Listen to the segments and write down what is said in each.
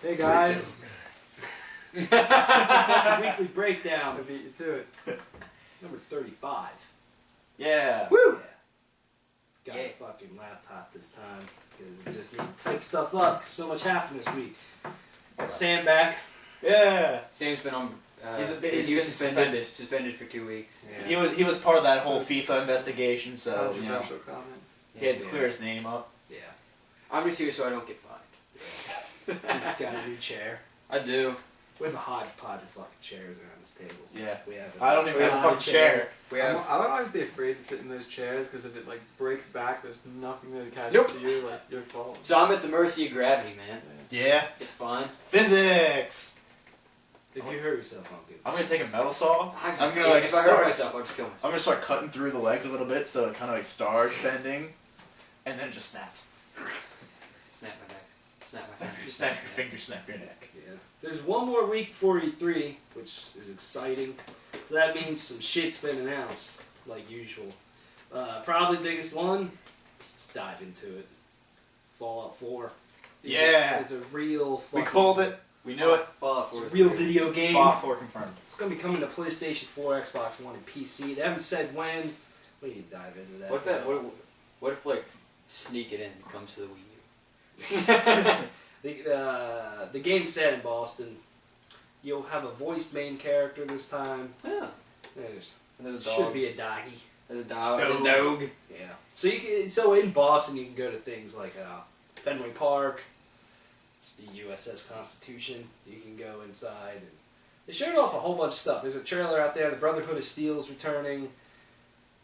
Hey guys. It's a weekly breakdown. I beat you to it. Number 35. Yeah. Woo! Got a fucking laptop this time because I just need to type stuff up. So much happened this week. Got Sam back. Yeah. Sam's been on. He's been suspended for 2 weeks. Yeah. He was part of that whole FIFA investigation, so controversial comments. He had to clear his name up. Yeah. I'm just here so I don't get fined. He's got a new chair. I do. We have a hodgepodge of fucking chairs around this table. Yeah. We have. I don't even have a fucking chair. We have. I would always be afraid to sit in those chairs because if it like breaks back, there's nothing that attaches Nope. to you, like your fault. So I'm at the mercy of gravity, man. Yeah. It's fine. Physics. If you hurt yourself, I'm good. I'm gonna take a metal saw. I'm gonna like if I hurt myself, I'll just kill myself. I'm gonna start cutting through the legs a little bit so it kind of like starts bending, and then it just snaps. Snap my neck. Snap my finger. You snap your finger, snap your neck. Yeah. There's one more week before E3, which is exciting. So that means some shit's been announced, like usual. Probably the biggest one. Let's dive into it. Fallout 4. Yeah. It's a real fucking... We called it. We knew it. Fallout It's 4. a real video game. Fallout 4 confirmed. It's going to be coming to PlayStation 4, Xbox One, and PC. They haven't said when. We need to dive into that. What if like sneak it in and it comes to the Wii U? The game's set in Boston. You'll have a voiced main character this time. Yeah. There's And there's a dog. should be a doggy. There's a dog. Dog. There's a dog. Yeah. So in Boston you can go to things like Fenway Park. It's the USS Constitution. You can go inside. And they showed off a whole bunch of stuff. There's a trailer out there. The Brotherhood of Steel's returning.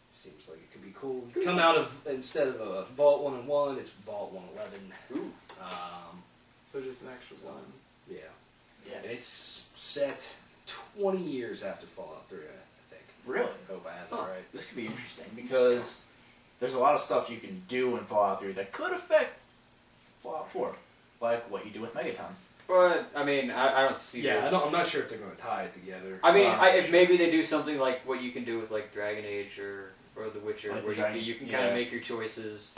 Seems like it could be cool. Come out of, instead of a Vault 1-1, it's Vault 111. Ooh. So just an extra one. Yeah. Yeah. And it's set 20 years after Fallout 3, I think. Really? I hope I have that right. This could be interesting because there's a lot of stuff you can do in Fallout 3 that could affect Fallout 4, like what you do with Megaton. But I mean, I don't see. Yeah, I'm not sure if they're going to tie it together. I mean, if maybe they do something like what you can do with like Dragon Age or The Witcher, Like where you can kind of make your choices.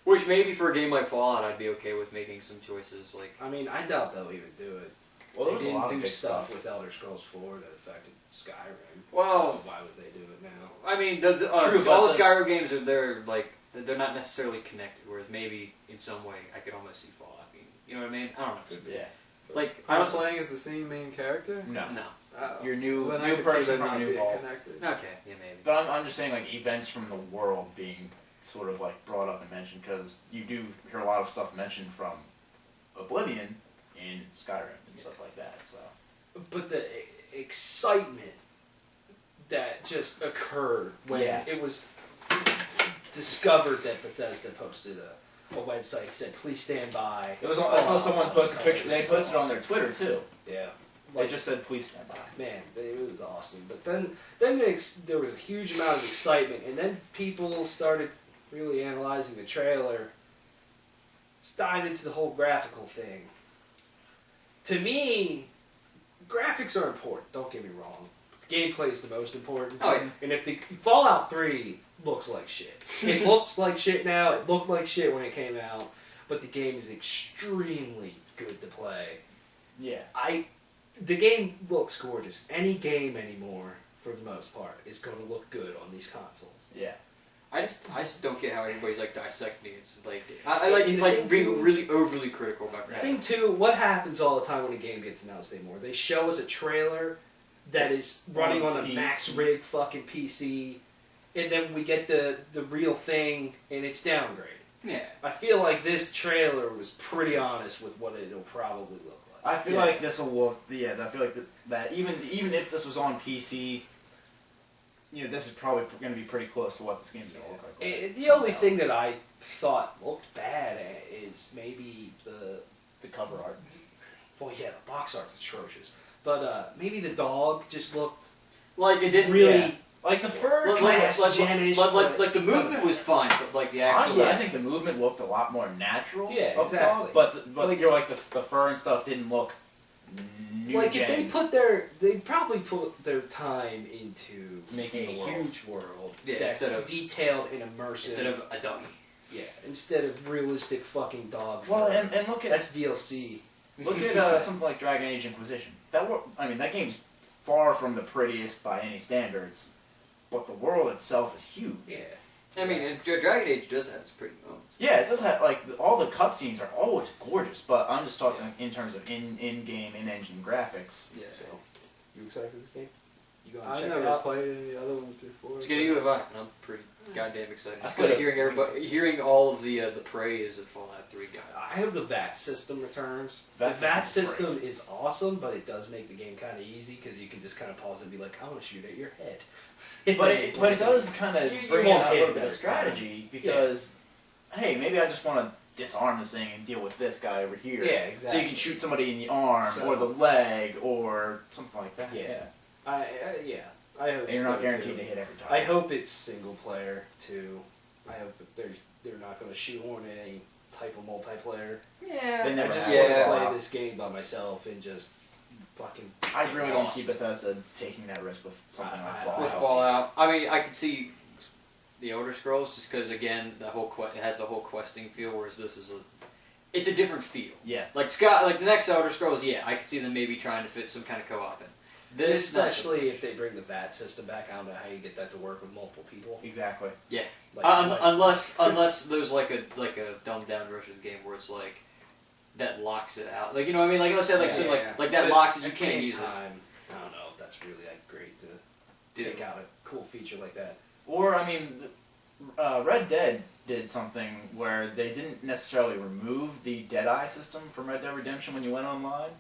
Which maybe for a game like Fallout, I'd be okay with making some choices. Like, I mean, I doubt they'll even do it. Well, They there's a didn't lot of do big stuff with Elder Scrolls 4 that affected Skyrim. Well, so why would they do it now? I mean, True, all but the Skyrim games they're not necessarily connected. Whereas maybe in some way I could almost see Fallout being. You know what I mean? I don't know. Yeah. Like I was playing as the same main character? No. No. Your new Well, then new I could see person them from not a new being vault. connected. Okay. Yeah, maybe. But I'm just saying like events from the world being sort of like brought up and mentioned because you do hear a lot of stuff mentioned from Oblivion in Skyrim and stuff like that. So. But the excitement that just occurred when it was discovered that Bethesda posted a website that said, please stand by. It was. I saw someone post a picture. They posted it on their Twitter too. Yeah. They just said, please stand by. Man, it was awesome. But then there was a huge amount of excitement, and then people started really analyzing the trailer. Let's dive into the whole graphical thing. To me, graphics are important, don't get me wrong. Gameplay is the most important. Oh, yeah. And if the Fallout 3 looks like shit. It looks like shit now, it looked like shit when it came out, but the game is extremely good to play. Yeah. The game looks gorgeous. Any game anymore, for the most part, is going to look good on these consoles. Yeah. I just don't get how everybody's like dissecting it. It's like I like being really overly critical about The that. thing too, what happens all the time when a game gets announced anymore? They show us a trailer that is running on a max rig fucking PC, and then we get the real thing and it's downgraded. Yeah. I feel like this trailer was pretty honest with what it'll probably look like. I feel like this will look. Yeah. I feel like that even if this was on PC. You know, this is probably going to be pretty close to what this game's going to look like. And the only thing that I thought looked bad is maybe the cover art. Well, yeah, the box art's atrocious. But maybe the dog just looked like it didn't really... Yeah. Like the fur... Like the movement was fine, but like the actual... Honestly, I think the movement looked a lot more natural. Yeah, of exactly. Dog, but you're like the fur and stuff didn't look new like gen. if they probably put their time into making a a world. huge world Yeah, that's detailed and immersive. Instead of a dummy. Yeah, instead of realistic fucking dog Well, fur. and look at... That's DLC. Look at something like Dragon Age Inquisition. That game's far from the prettiest by any standards, but the world itself is huge. Yeah. I mean, and Dragon Age does have its pretty moments. Yeah, it does have, like, all the cutscenes are always gorgeous, but I'm just talking in terms of in-game, in-engine graphics. Yeah. So, you excited for this game? You going to I've check it never out? played any other ones before. It's getting you a vibe, and I'm pretty goddamn excited. Just I could- hearing all of the praise of Fallout 3 guy. I hope the VAT system returns. VAT The VAT system's system is awesome, but it does make the game kind of easy because you can just kind of pause and be like, I want to shoot at your head. But it does kind of You bring in won't a hit little it bit of every strategy because, hey, maybe I just want to disarm this thing and deal with this guy over here. Yeah, So exactly. you can shoot somebody in the arm So- or the leg or something like that. Yeah. Yeah. I hope And you're not so, guaranteed too. to hit every time. I hope it's single player too. I hope that they're not going to shoehorn in any type of multiplayer. Yeah. They I never just have. want to Yeah. play this game by myself and just fucking. I get really don't lost. see Bethesda taking that risk with something like Fallout. With Fallout, I mean, I could see the Elder Scrolls just because again, it has the whole questing feel, whereas this is it's a different feel. Yeah. Like the next Elder Scrolls, yeah, I could see them maybe trying to fit some kind of co-op in. This, not so Especially much. if they bring the VAT system back. I don't know how you get that to work with multiple people. Exactly. Yeah. Like, Unless there's like a dumbed down version of the game where it's like that locks it out. Like, you know what I mean? Like let's say like that But locks it. You at the can't same use it. time, I don't know if that's really like great to take out a cool feature like that. Or, I mean, Red Dead did something where they didn't necessarily remove the Deadeye system from Red Dead Redemption when you went online,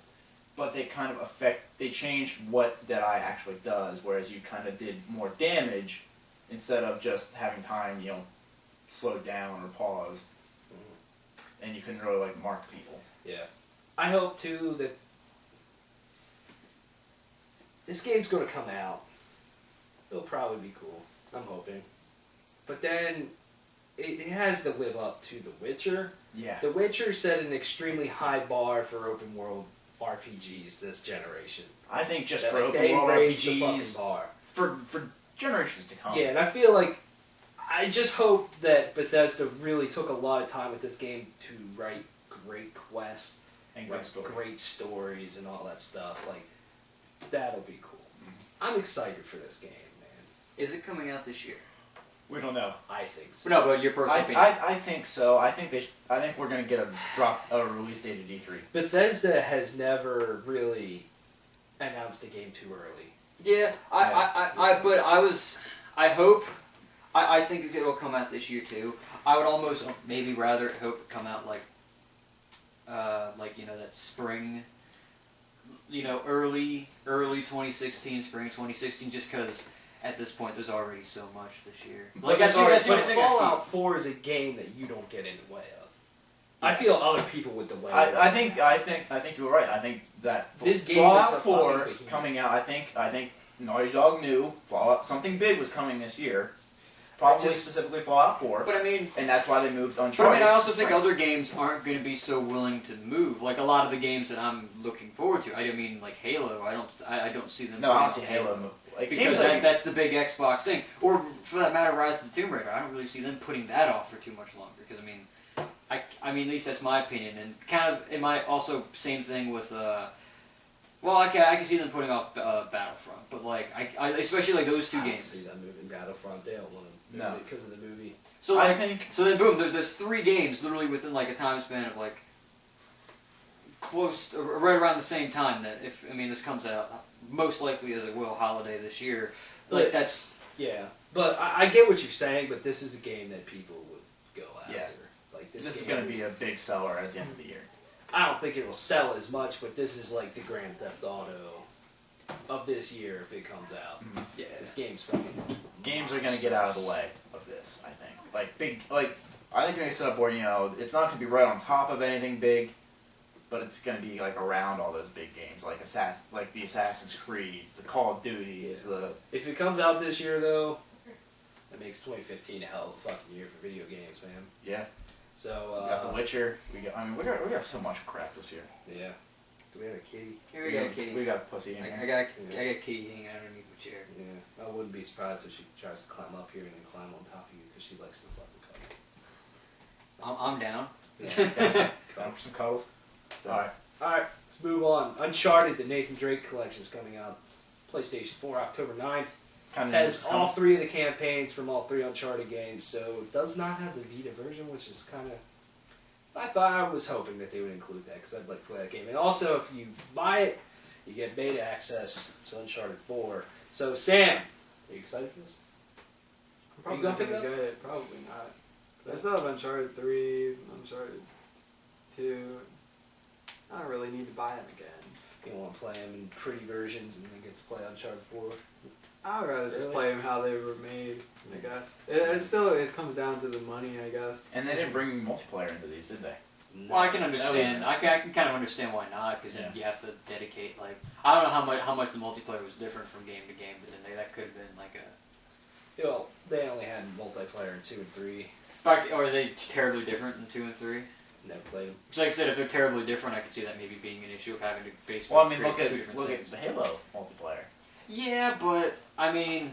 but they kind of they changed what Deadeye actually does, whereas you kind of did more damage instead of just having time, slowed down or paused, and you couldn't really, like, mark people. Yeah. I hope, too, that this game's going to come out. It'll probably be cool. I'm hoping. But then, it has to live up to The Witcher. Yeah. The Witcher set an extremely high bar for open world RPGs this generation. I think just That, for like, open they world raised the RPGs, fucking bar. for generations to come. Yeah, and I feel like I just hope that Bethesda really took a lot of time with this game to write great quests And write good story. great stories and all that stuff. Like, that'll be cool. I'm excited for this game, man. Is it coming out this year? We don't know. I think so. No, but your personal opinion. I think so. I think we're gonna get a release date at E3. Bethesda has never really announced a game too early. Yeah, I think it'll come out this year too. I would almost maybe rather hope it come out like that spring, early 2016, spring 2016, just because at this point there's already so much this year. Like that's the only thing I Fallout feel. 4 is a game that you don't get in the way of. I feel other people would delay. I think you were right. I think that This game Fallout is a 4 fucking behemoth. coming out. I think Naughty Dog knew Fallout something big was coming this year. Probably specifically Fallout 4. But I mean, and that's why they moved Uncharted. But I mean, I also to think spring. other games aren't going to be so willing to move. Like a lot of the games that I'm looking forward to. I mean, like Halo. I don't see them. No, I don't putting see Halo move. Like, because games like- that's the big Xbox thing. Or for that matter, Rise of the Tomb Raider. I don't really see them putting that off for too much longer. Because I mean, at least that's my opinion. And kind of, it might also same thing with. Well, I can see them putting off Battlefront, but like I especially like those two I don't games. see them moving Battlefront. They don't want to move it because of the movie. So I like, think. so then boom, there's 3 games literally within like a time span of like close to, right around the same time that this comes out most likely as it will holiday this year. Like But- that's Yeah, but I get what you're saying. But this is a game that people would go after. Yeah. Like This is going to be a big seller at the end of the year. I don't think it will sell as much, but this is like the Grand Theft Auto of this year if it comes out. yeah. This game's fucking. Games are going to get out of the way of this, I think. I think they're going to set up where, it's not going to be right on top of anything big, but it's going to be like around all those big games, like the Assassin's Creeds, the Call of Duties, If it comes out this year, though, that makes 2015 a hell of a fucking year for video games, man. yeah. So We got The Witcher. We got so much crap this year. yeah. Do we have a kitty? Here we go, Kitty. We got Pussy in I here. got Kitty hanging underneath my chair. Yeah. I wouldn't be surprised if she tries to climb up here and then climb on top of you because she likes to fucking cuddle. I'm down. Down for some cuddles. So, Alright. Alright, let's move on. Uncharted, the Nathan Drake collection is coming out. PlayStation 4, October 9th. Has all 3 of the campaigns from all 3 Uncharted games, so it does not have the Vita version, which is kind of... I was hoping that they would include that, because I'd like to play that game. And also, if you buy it, you get beta access to Uncharted 4. So, Sam, are you excited for this? I'm probably You gonna not pick it gonna up? get it. Probably not. I still have Uncharted 3, Uncharted 2. I don't really need to buy them again. You want to play them in pretty versions and then get to play Uncharted 4. I'd rather just Really? play them how they were made, I guess. It comes down to the money, I guess. And they didn't bring multiplayer into these, did they? No. Well, I can understand. I can kind of understand why not, because Yeah. you have to dedicate like I don't know how much the multiplayer was different from game to game, but then that could have been like a. Well, they only had multiplayer in 2 and 3. Or are they terribly different in 2 and 3? Never played them. So like I said, if they're terribly different, I could see that maybe being an issue of having to basically Well, I mean, create look two at different things. the Halo multiplayer. Yeah, but I mean,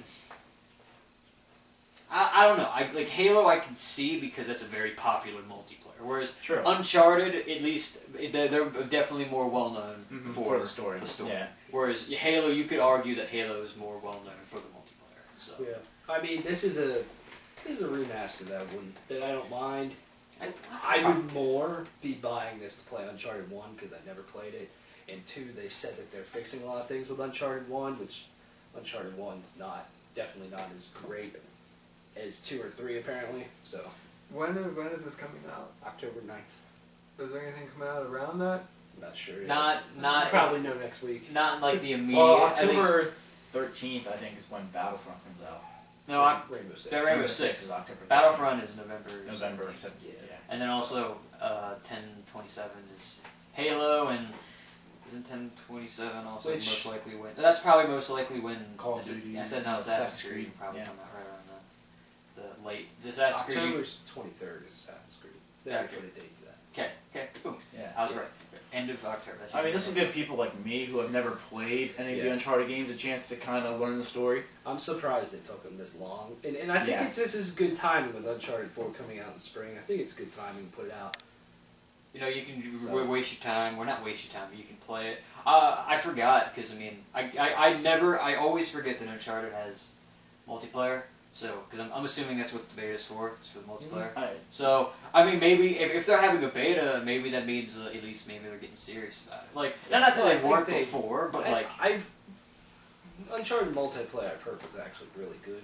I don't know. Like Halo, I can see because that's a very popular multiplayer. Whereas True. Uncharted, at least they're definitely more well known For the story. The story. Yeah. Whereas Halo, you could argue that Halo is more well known for the multiplayer. So Yeah. I mean, this is a remaster that I don't mind. I would more be buying this to play Uncharted 1 because I never played it. And 2, they said that they're fixing a lot of things with Uncharted 1, which Uncharted 1's definitely not as great as 2 or 3 apparently. So When is this coming out? October 9th. Is there anything coming out around that? I'm not sure yet. not Probably know next week. not like the immediate. Well, at least- October 13th, I think, is when Battlefront comes out. No, Rainbow Six. Rainbow Six is October 13th. Battlefront is November. November 17th. 17th, yeah. And then also 10/27 is Halo, and isn't 10/27 also Which- most likely when? That's probably most likely when Call of is it- Duty, I said no, Assassin's Assassin's Creed Creed, probably yeah. come out right around the late Assassin's Creed. October's 23rd is Assassin's Creed. They Yeah, put okay. a date to that. Okay, boom. Yeah. I was right. End of October. That's I mean, this will give people like me who have never played any of the Yeah. Uncharted games a chance to kind of learn the story. I'm surprised it took them this long. And I think Yeah. this is good timing with Uncharted 4 coming out in spring. I think it's good timing to put it out. You know, you can So- waste your time. Well, not waste your time, but you can play it. I forgot, because, I mean, I always forget that Uncharted has multiplayer. So, because I'm assuming that's what the beta's for. It's for the multiplayer. So, I mean, maybe if they're having a beta, maybe that means at least maybe they're getting serious about it. Like, not that Well, I they think weren't they- before, but like, Uncharted multiplayer I've heard was actually really good.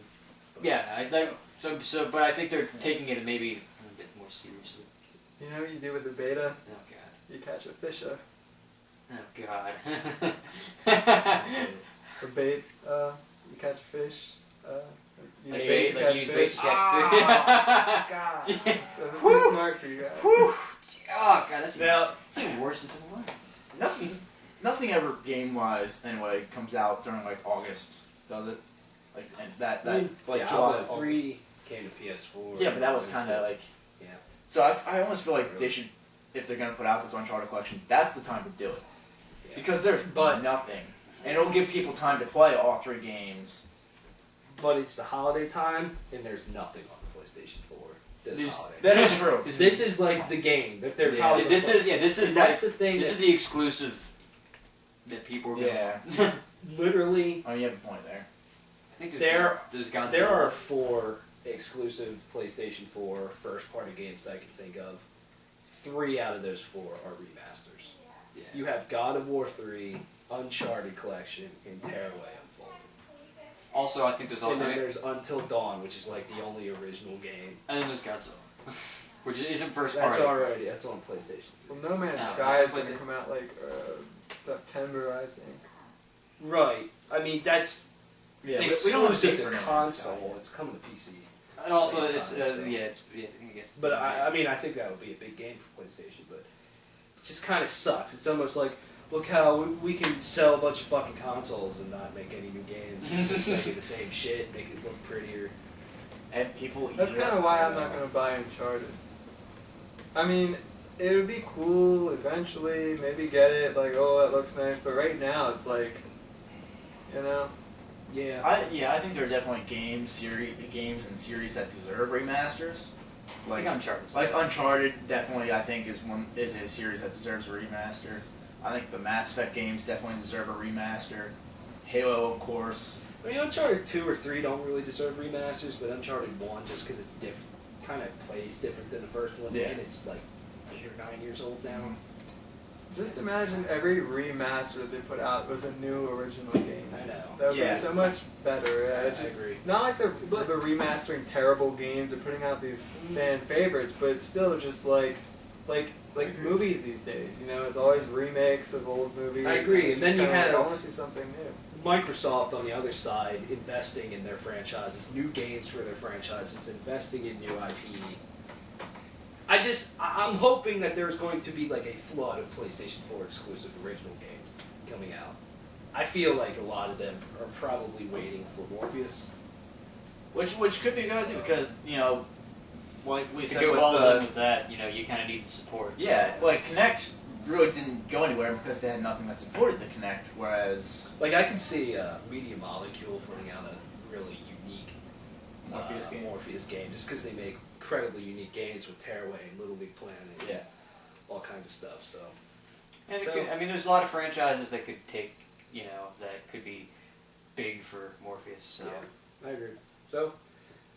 But yeah, but I think they're taking it maybe a bit more seriously. You know what you do with the beta? Oh god. You catch a fisher. Oh god. For bait, you catch a fish. Use Like bait to catch use fish. bait to catch fish. God. That was too smart for you guys. Oh god, that's Now, even worse than Civil War. nothing ever game-wise anyway comes out during like August, does it? Like and that I mean, like yeah, July. Diablo 3 came to PS4. Yeah, but that was kind of like. Yeah. So I almost feel like they should, if they're gonna put out this Uncharted collection, that's the time to do it Yeah. because there's nothing, and it'll give people time to play all 3 games. But it's the holiday time, and there's nothing on the PlayStation 4 this holiday. That is true. This is like the game that they're Yeah. probably. This is And like, that's the thing. this is the exclusive that people are gonna want. Literally, Oh, you have a point there. I think there's Godzilla. there are 4 exclusive PlayStation 4 first-party games that I can think of. 3 out of those 4 are remasters. Yeah. You have God of War 3, Uncharted Collection, and Tearaway Unfolded. Also, I think there's And then and there's Until Dawn, which is like the only original game. then there's Godzilla, which isn't first That's party. that's on PlayStation 3. Well, No Man's No, Sky that's is going to like- come out like September, I think. Right. I mean, that's Yeah, exclusive to No Man's Sky console. yet. It's coming to PC. And also, Same it's time, so. I guess. But I mean, I think that would be a big game for PlayStation, but it just kind of sucks. It's almost like, look how we can sell a bunch of fucking consoles and not make any new games. Just make it the same shit, make it look prettier. And people. That's kind of why I'm not going to buy Uncharted. I mean, it would be cool eventually, maybe get it, like, oh, that looks nice, but right now it's like, you know? Yeah. I think there are definitely games and series that deserve remasters. I think Uncharted. Like Uncharted, definitely I think is a series that deserves a remaster. I think the Mass Effect games definitely deserve a remaster. Halo, of course. I mean, Uncharted 2 or 3 don't really deserve remasters, but Uncharted 1, just because it's kind of plays different than the first one, Yeah. and it's like 8 or 9 years old now. Just imagine every remaster they put out was a new original game. I know. That would Yeah. be so much better. Yeah, it's I just agree. not like they're remastering terrible games or putting out these fan favorites, but it's still just like movies these days. You know, it's always remakes of old movies. I agree, It's and then just you kinda like, have- I want to see something new. Microsoft on the other side investing in their franchises, new games for their franchises, investing in new IP. I'm hoping that there's going to be like a flood of PlayStation 4 exclusive original games coming out. I feel like a lot of them are probably waiting for Morpheus. Which could be a good idea because, you know, like we To said go with balls the... in with that, you know, you kind of need the support. Yeah, so. like Kinect really didn't go anywhere because they had nothing that supported the Kinect, whereas Like I can see Media Molecule putting out a really unique Morpheus game just because they make incredibly unique games with Tearaway and Little Big Planet and yeah. all kinds of stuff. So And it So- could, I mean, there's a lot of franchises that could take, you know, that could be big for Morpheus. So. yeah, I agree. So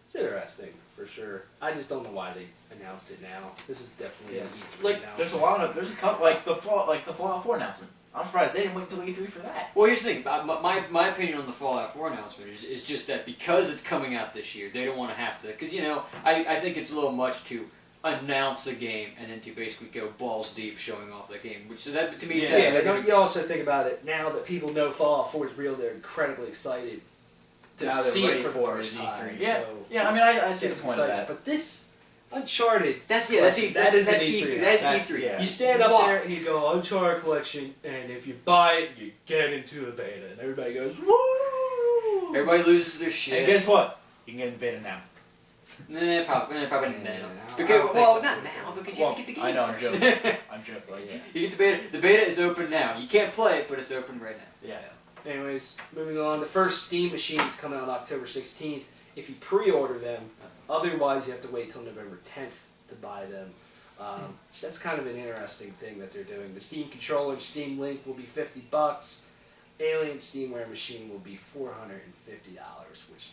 it's interesting for sure. I just don't know why they announced it now. This is definitely an E3 Like, announcement. There's a couple, like the Fallout 4 announcement. I'm surprised they didn't wait until E3 for that. Well, here's the thing. My opinion on the Fallout 4 announcement is just that because it's coming out this year, they don't want to have to. Because, you know, I think it's a little much to announce a game and then to basically go balls deep showing off that game. Which, so that, to me, says Yeah, they're but gonna- you also think about it now that people know Fallout 4 is real. They're incredibly excited to Now they're see ready it for the for first it, time. E3. Yeah, So yeah. I mean, I see the it's point of exciting. that. But this Uncharted, That's that is an E3. That's That's- E3. yeah. You stand up Why? there and you go Uncharted Collection, and if you buy it, you get into the beta, and everybody goes woo. Everybody loses their shit. And guess what? You can get in the beta now. Nah, probably now. I don't Because, think well, that not would be now, cool. because you have to get the game I know, I'm first. joking. I'm joking. Yeah. You get the beta. The beta is open now. You can't play it, but it's open right now. Yeah. Anyways, moving on. The first Steam machines come out October 16th. If you pre-order them, otherwise you have to wait till November 10th to buy them. That's kind of an interesting thing that they're doing. The Steam controller and Steam Link will be $50. Alien Steamware machine will be $450, which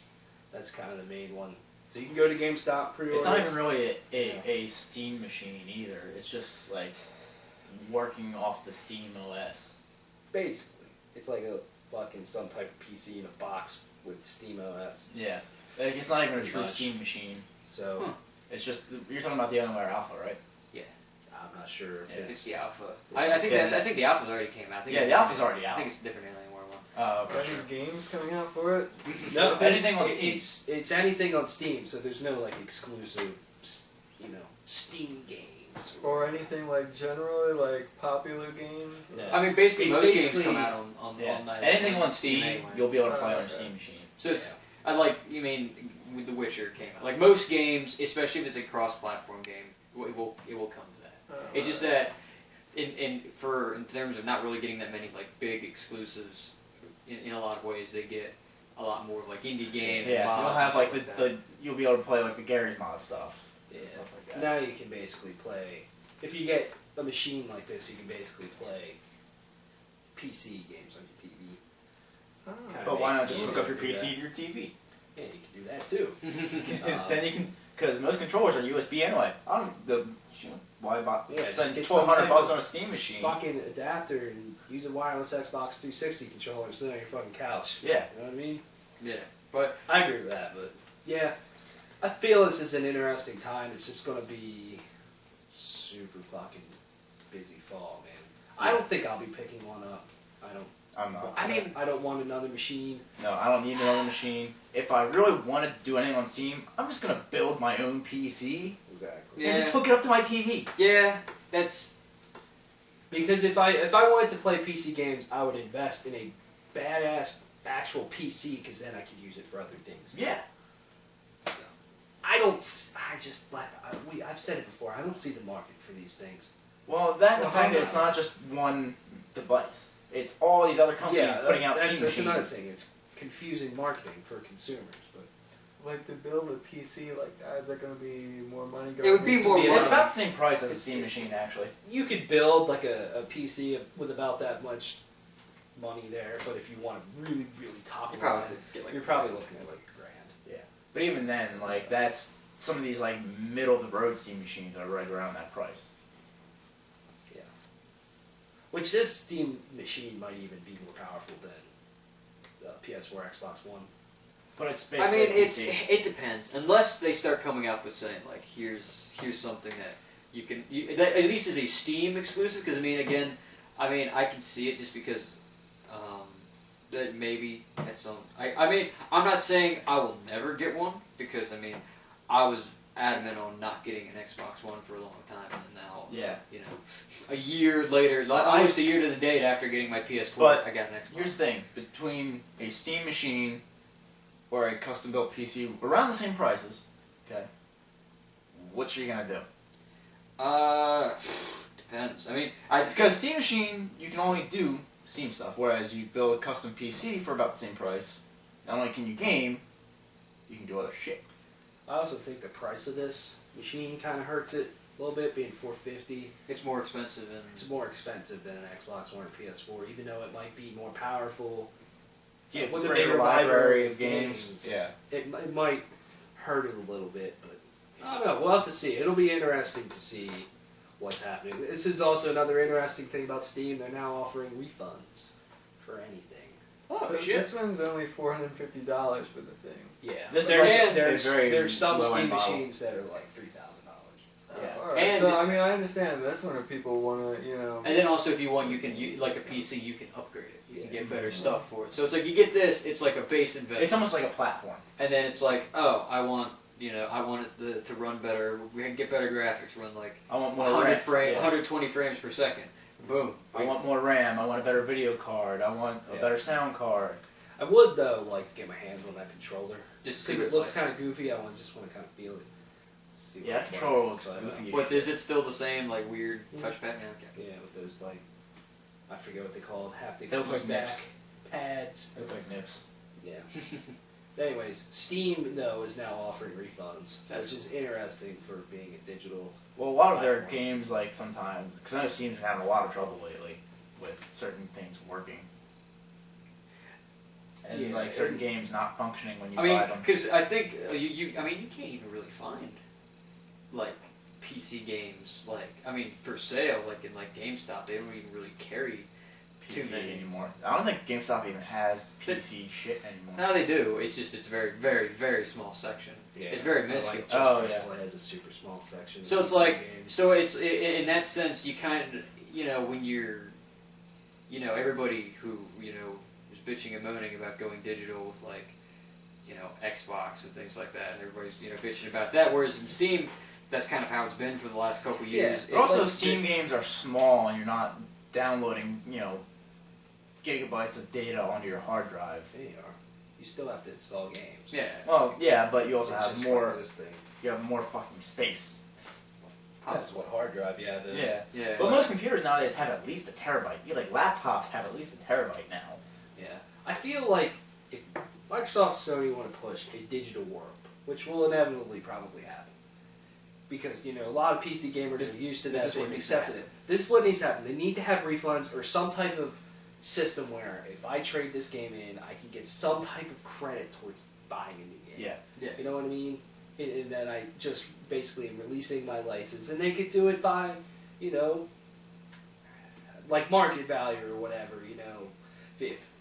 that's kind of the main one. So you can go to GameStop, pre-order. It's not even really a Steam machine either. It's just like working off the Steam OS. Basically, it's like a fucking some type of PC in a box with Steam OS. Yeah. Like, it's not even a Pretty true much. Steam machine. So Huh. It's just you're talking about the Alienware Alpha, right? I'm not sure if Yeah, It's the alpha. Yeah. I think Yeah, I think the alpha already came out. I think Yeah, it's the alpha's different. already I out. think it's a different Alienware one. Are For sure. any games coming out for it? No, Anything on Steam. It's anything on Steam, so there's no like exclusive, Steam games. Or anything like generally like popular games? No. I mean, basically It's most basically- games come out on Yeah. night. Anything on Steam, anyway. you'll be able to play on your Okay. Steam machine. So it's I like you mean with The Witcher came out. Like most games, especially if it's a cross-platform game, it will come to that. It's just that in terms of not really getting that many like big exclusives, in a lot of ways they get a lot more of like indie games. Yeah, and mods you'll and have stuff like that. you'll be able to play like the Gary's mod stuff. Yeah. And stuff like that. Now you can basically play. If you get a machine like this, you can basically play PC games on your TV. Oh. But why not just Basically, hook up your do PC that. to your TV? Yeah, you can do that too. Then you can, because most controllers are USB anyway. Why Yeah, just spend get some $1,200 type of on a Steam machine? Fucking adapter and use a wireless Xbox 360 controller instead on your fucking couch. Yeah. You know what I mean? Yeah, but I agree with that, but yeah, I feel this is an interesting time. It's just gonna be super fucking busy fall, man. I don't think I'll be picking one up. I'm not. I don't want another machine. No, I don't need another machine. If I really wanted to do anything on Steam, I'm just gonna build my own PC Exactly. Yeah. and just hook it up to my TV. yeah, that's Because if I wanted to play PC games, I would invest in a badass actual PC because then I could use it for other things. Yeah. So, I've said it before. I don't see the market for these things. Well, that and the Well, fact hang that it's on. not just one device. It's all these other companies putting out Steam that's machines. another thing. It's confusing marketing for consumers. But like to build a PC like that? Is that going to be more money going? It would be more Yeah. money. It's about the same price as a Steam machine, actually. You could build like a PC with about that much money there, but if you want to really, really top You it probably line, have to get like you're probably looking at like $1,000. Yeah. But even then, like, that's some of these, like, middle-of-the-road Steam machines are right around that price. Yeah. Which this Steam machine might even be more powerful than the PS4, Xbox One. But it's I basically mean, a PC. it depends. Unless they start coming up with saying like, here's something that you can, that at least is a Steam exclusive. Because I mean, again, I can see it just because that maybe at some. I mean, I'm not saying I will never get one because I mean, I was adamant on not getting an Xbox One for a long time, and now Yeah. you know, a year later, almost a year to the date after getting my PS4, But I got an Xbox. Here's the thing. Between a Steam machine or a custom-built PC around the same prices, okay, what you gonna do? Depends. I mean, Because Steam machine, you can only do Steam stuff, whereas you build a custom PC for about the same price, not only can you game, you can do other shit. I also think the price of this machine kind of hurts it a little bit, being $450. it's more expensive and It's more expensive than an Xbox One or PS4, even though it might be more powerful. Yeah, with a greater bigger library of games. games. Yeah. It might hurt it a little bit, but I don't know. We'll have to see. It'll be interesting to see what's happening. This is also another interesting thing about Steam. They're now offering refunds for anything. So this one's only $450 for the thing. Yeah. This There's- is a there's very there's some low-end Steam model. machines that are like $3,000. Yeah. Alright. And- So I mean, I understand this one if people want to, And then also, if you want, you can like a PC, you can upgrade it. You can Yeah. get better stuff for it. So it's like you get this. It's like a base investment. It's almost like a platform. And then it's like, oh, I want it to run better. We can get better graphics. Run like I want more 100 RAM. frame, Yeah. 120 frames per second. Boom. I want more RAM. I want a better video card. I want a Yeah. better sound card. I would though like to get my hands on that controller. Just to see Because what it it's looks like. kind of goofy. I just want to kind of feel it. See what Yeah, that it's controller like. looks But, goofy. What is it still the same like weird Yeah. touchpad? Yeah, okay. Yeah, with those like, I forget what they call it, haptic They look like feedback nips. pads. They look like nips. Yeah. Anyways, Steam though is now offering refunds, That's which is interesting for being a digital. Well, a lot of their Platform. games, like sometimes, because I know Steam's been having a lot of trouble lately with certain things working, and Yeah, like certain and- games not functioning when you I mean, buy them. because I think you can't even really find like PC games for sale like in like GameStop. They don't even really carry too PC many. anymore. I don't think GameStop even has PC shit anymore. No, they do. It's very, very, very small section. It's very minuscule. Like Just Oh, Press yeah. Play has a super small section. So of it's PC like, games. so it's in that sense, you kind of, when you're, everybody who was bitching and moaning about going digital with like, Xbox and things like that, and everybody's bitching about that. Whereas in Steam, that's kind of how it's been for the last couple years. But also, It's- Steam games are small, and you're not downloading, gigabytes of data onto your hard drive. They are. You still have to install games. Yeah. Well, yeah, but you also It's have just more. like this thing. You have more fucking space. This is what hard drive. Yeah. Yeah. But most computers nowadays have at least a terabyte. Like laptops have at least a terabyte now. Yeah. I feel like if Microsoft and Sony want to push a digital world, which will inevitably probably happen, because a lot of PC gamers are used to this that, is what they've needs to accepted it. This is what needs to happen. They need to have refunds or some type of system where if I trade this game in, I can get some type of credit towards buying a new game. Yeah. You know what I mean? And then I just basically am releasing my license, and they could do it by, like market value or whatever. If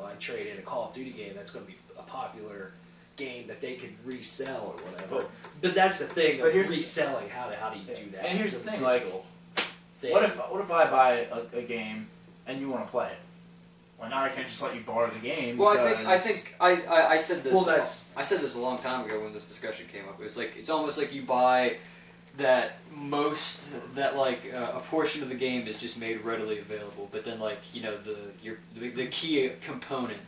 I trade in a Call of Duty game, that's going to be a popular game that they could resell or whatever. But that's the thing. But Of here's reselling. How do you do that? And here's the with thing, digital thing. What if I buy a game and you want to play it? Well, now I can't just let you borrow the game. Well, because I said this. Well, that's- I said this a long time ago when this discussion came up. It's almost like you buy that a portion of the game is just made readily available, but then the key component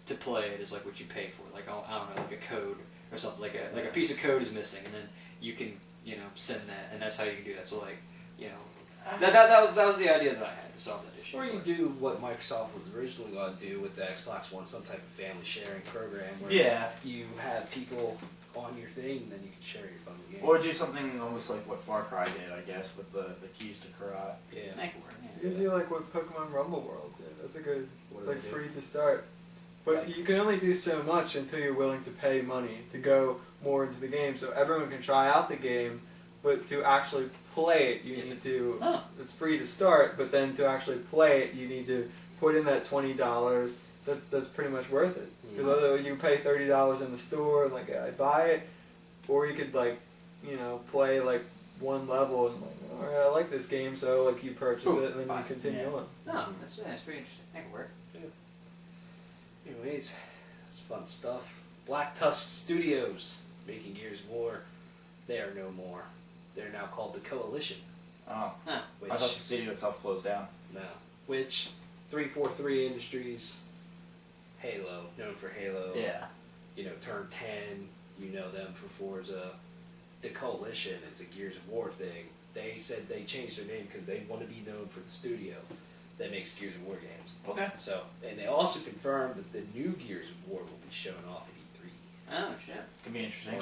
to play it is like what you pay for. Like I don't know, like a code or something. Like a piece of code is missing, and then you can send that, and that's how you can do that. So that was the idea that I had to solve that issue. Or you do what Microsoft was originally going to do with the Xbox One, some type of family sharing program where Yeah. you have people on your thing, and then you can share your fun game. Or do something almost like what Far Cry did, I guess, with the keys to Karat. Yeah. That could work, You can do like what Pokemon Rumble World did. That's a good, What do like they do? free to start. But you can only do so much until you're willing to pay money to go more into the game. So everyone can try out the game, but to actually play it, you need to. Oh. It's free to start, but then to actually play it, you need to put in that $20. That's pretty much worth it. Because otherwise you pay $30 in the store, like I buy it, or you could like, play like one level and like, all right, I like this game, so like you purchase it and then you continue on. No, that's pretty interesting. That could work. Anyways, it's fun stuff. Black Tusk Studios, making Gears of War. They are no more. They're now called the Coalition. Oh. Huh. Which, I thought the studio itself closed down. no. Which, 343 Industries, Halo, known for Halo. Yeah. Turn 10, you know them for Forza. The Coalition is a Gears of War thing. They said they changed their name because they want to be known for the studio that makes Gears of War games. Okay. So, and they also confirmed that the new Gears of War will be shown off at E3. Oh, shit. Could be interesting.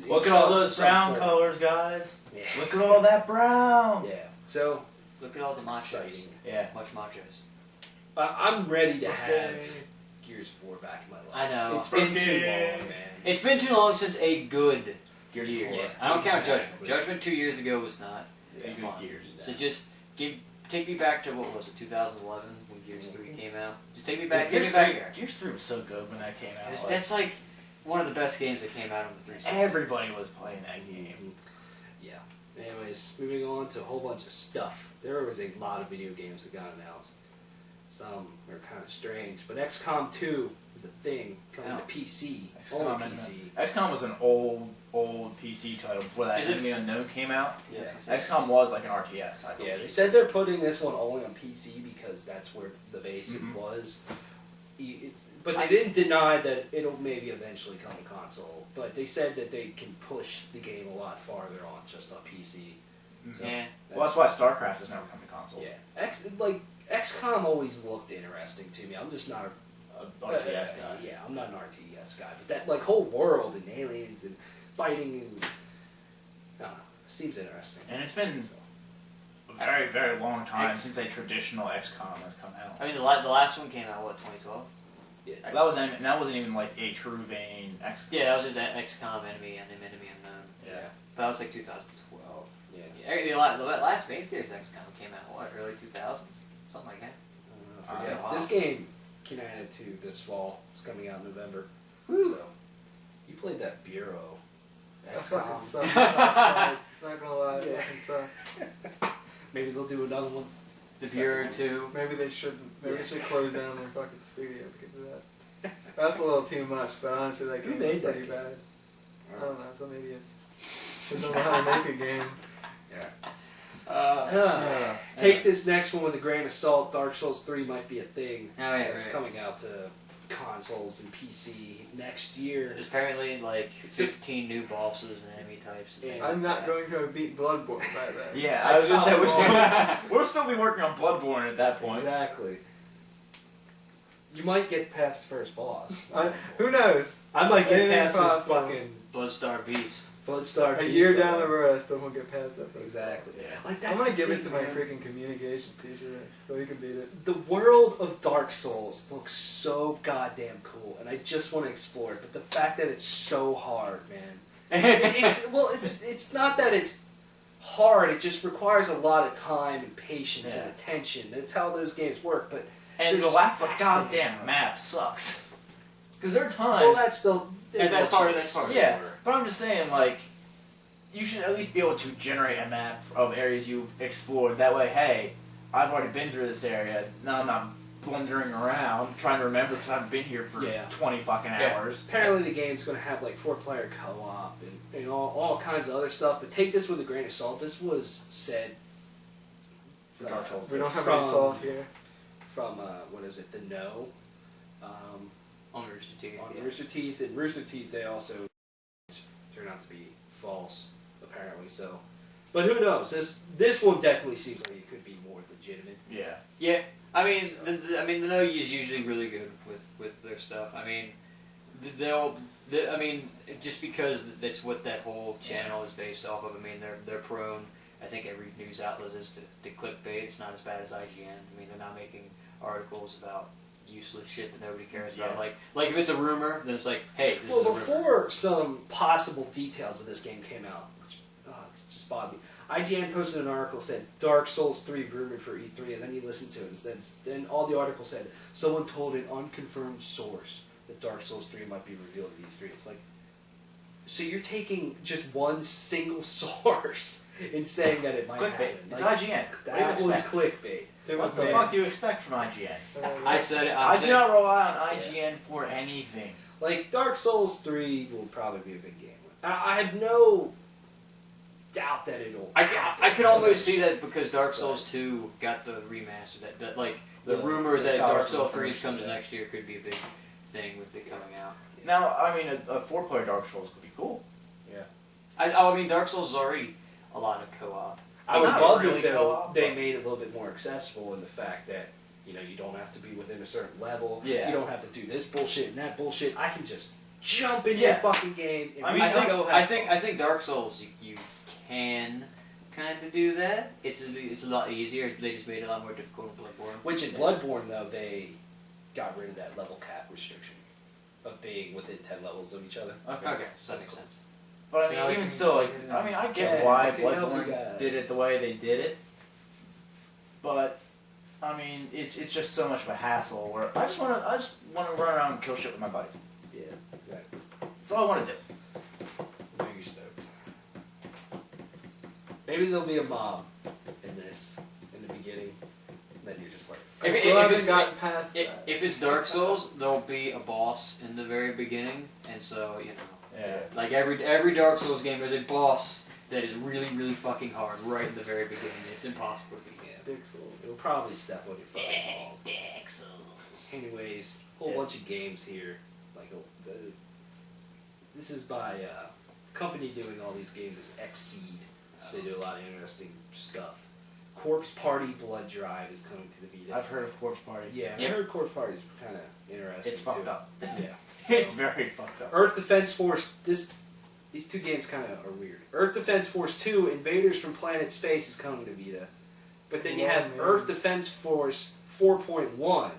Or Look at all those brown colors, guys. Yeah. Look at all that brown. Yeah. So, Look at all the machos. exciting. Yeah. Much machos. I'm ready to Let's have go. Gears of War back in my life. I know. It's been Let's too go. long, man. It's been too long since a good Gears of War. Yeah, I don't count exactly. Judgment. Judgment 2 years ago was not Yeah, fun. good Gears. So just take me back to, what was it, 2011 when Gears 3 came out? Just take me back, take me back here. Gears 3 was so good when that came out. That's like one of the best games that came out on the 360. Everybody was playing that game. Yeah. Anyways, moving on to a whole bunch of stuff. There was a lot of video games that got announced. Some are kind of strange, but XCOM 2 is a thing coming to PC. Only PC. XCOM was an old PC title before that Is it? Enemy Unknown came out. Yeah. XCOM was like an RTS, I believe. Yeah, they said they're putting this one only on PC because that's where the basic Mhm. was. But they didn't deny that it'll maybe eventually come to console. But they said that they can push the game a lot farther on just on PC. So Yeah. Well, that's why StarCraft has never come to console. Yeah, XCOM always looked interesting to me. I'm just not A RTS guy. Yeah, I'm not an RTS guy, but that like whole world and aliens and fighting and I don't know, seems interesting. And it's been a very, very long time since a traditional XCOM has come out. I mean, the last one came out, what, 2012? Yeah, That wasn't even like a true vein XCOM. Yeah, that was just XCOM Enemy Unknown. Yeah. But that was like 2012. yeah. The last main series XCOM came out, what, early 2000s? Something like that. I forget. wow. This game, United 2, this fall. It's coming out in November. Woo. So, you played that Bureau. That XCOM. fucking sucks. Not gonna lie, it Yeah. fucking sucks. Maybe they'll do another one. The Bureau 2. Maybe they shouldn't. Maybe they Yeah. should close down their fucking studio because of that. That's a little too much, but honestly, that Who game made was that pretty game? bad. I don't know, some idiots. They don't know how to make a game. Take this next one with a grain of salt. Dark Souls 3 might be a thing. Oh, yeah, It's right. coming out to consoles and PC next year. There's apparently like It's a- 15 new bosses and enemy types. And things I'm like not going to have beat Bloodborne by then. Yeah, I was gonna say we'll still be working on Bloodborne at that point. Exactly. You might get past first boss. Who knows? I might get Anything's past this possible. fucking Bloodstar Beast. Bloodstar. A Beast year though. down the road, I still won't get past that. first Exactly. boss. Yeah. Like that's I'm gonna the give it thing, to my man. freaking communications teacher so he can beat it. The world of Dark Souls looks so goddamn cool, and I just want to explore it. But the fact that it's so hard, man. It's not that it's hard. It just requires a lot of time and patience and attention. That's how those games work. But And they're the just lack of a fascinating. goddamn map sucks. Because there are times. Well, that's still That's part of it. Yeah, but I'm just saying, like, you should at least be able to generate a map of areas you've explored. That way, hey, I've already been through this area. Now I'm not blundering around trying to remember because I've been here for 20 fucking hours. Apparently, the game's going to have like 4-player co-op and all kinds of other stuff. But take this with a grain of salt. This was said For Dark Souls. We don't have From- any salt here. from what is it? The No. On Rooster Teeth. On yeah. Rooster Teeth, and Rooster Teeth they also turned out to be false, apparently. So, but who knows? This one definitely seems like it could be more legitimate. Yeah. Yeah, I mean, the No is usually really good with their stuff. I mean, I mean, just because that's what that whole channel is based off of. I mean, they're prone. I think every news outlet is to clickbait. It's not as bad as IGN. I mean, they're not making articles about useless shit that nobody cares about. Like if it's a rumor, then it's like, hey, this is a rumor. Before some possible details of this game came out, which it's just bothered me. IGN posted an article said Dark Souls 3 rumored for E3, and then you listen to it, and then all the article said someone told an unconfirmed source that Dark Souls 3 might be revealed at E3. It's like, so you're taking just one single source and saying that it might Clickbait. happen. It's like, IGN. That was clickbait. What the fuck do you expect from IGN? I said it. I do not rely on IGN for anything. Like, Dark Souls 3 will probably be a big game. I have no doubt that it'll happen. I could almost see that because Dark Souls 2 got the remaster. That like the rumor that Dark Souls 3 comes next year could be a big thing with it coming out. Now, I mean, a 4-player Dark Souls could be cool. Yeah. I mean, Dark Souls is already a lot of co-op. I would Not love really if co-op, they but- made it a little bit more accessible in the fact that, you know, you don't have to be within a certain level. Yeah. You don't have to do this bullshit and that bullshit. I can just jump into Yeah. the fucking game and I mean, I think Dark Souls you can kind of do that. It's a lot easier. They just made it a lot more difficult in Bloodborne. Which in Bloodborne, though, they got rid of that level cap restriction of being within 10 levels of each other. Okay, so that makes sense. But I mean, Yeah, even still, like, I mean, I get Yeah, why okay, help you Bloodborne guys. did it the way they did it. But I mean, it's just so much of a hassle. Where I just want to run around and kill shit with my buddies. Yeah, exactly. That's all I want to do. Maybe you're stoked. Maybe there'll be a mob in this in the beginning. And then you're just like, I still haven't gotten past that. If it's Dark Souls, there'll be a boss in the very beginning, and so you know. Yeah. Like every Dark Souls game, there's a boss that is really, really fucking hard right in the very beginning. It's impossible to beat. Dick Souls. it'll probably step on your fucking balls. Dark Souls. Anyways, whole bunch of games here. Like this is by the company doing all these games is Xseed, so they do a lot of interesting stuff. Corpse Party Blood Drive is coming to the Vita. I've heard of Corpse Party. Yeah, I Yep. heard Corpse Party is kind of interesting. It's fucked too. up. Yeah, It's very fucked up. Earth Defense Force. These two games kind of are weird. Earth Defense Force 2: Invaders from Planet Space is coming to Vita, but then you have Earth Defense Force 4.1.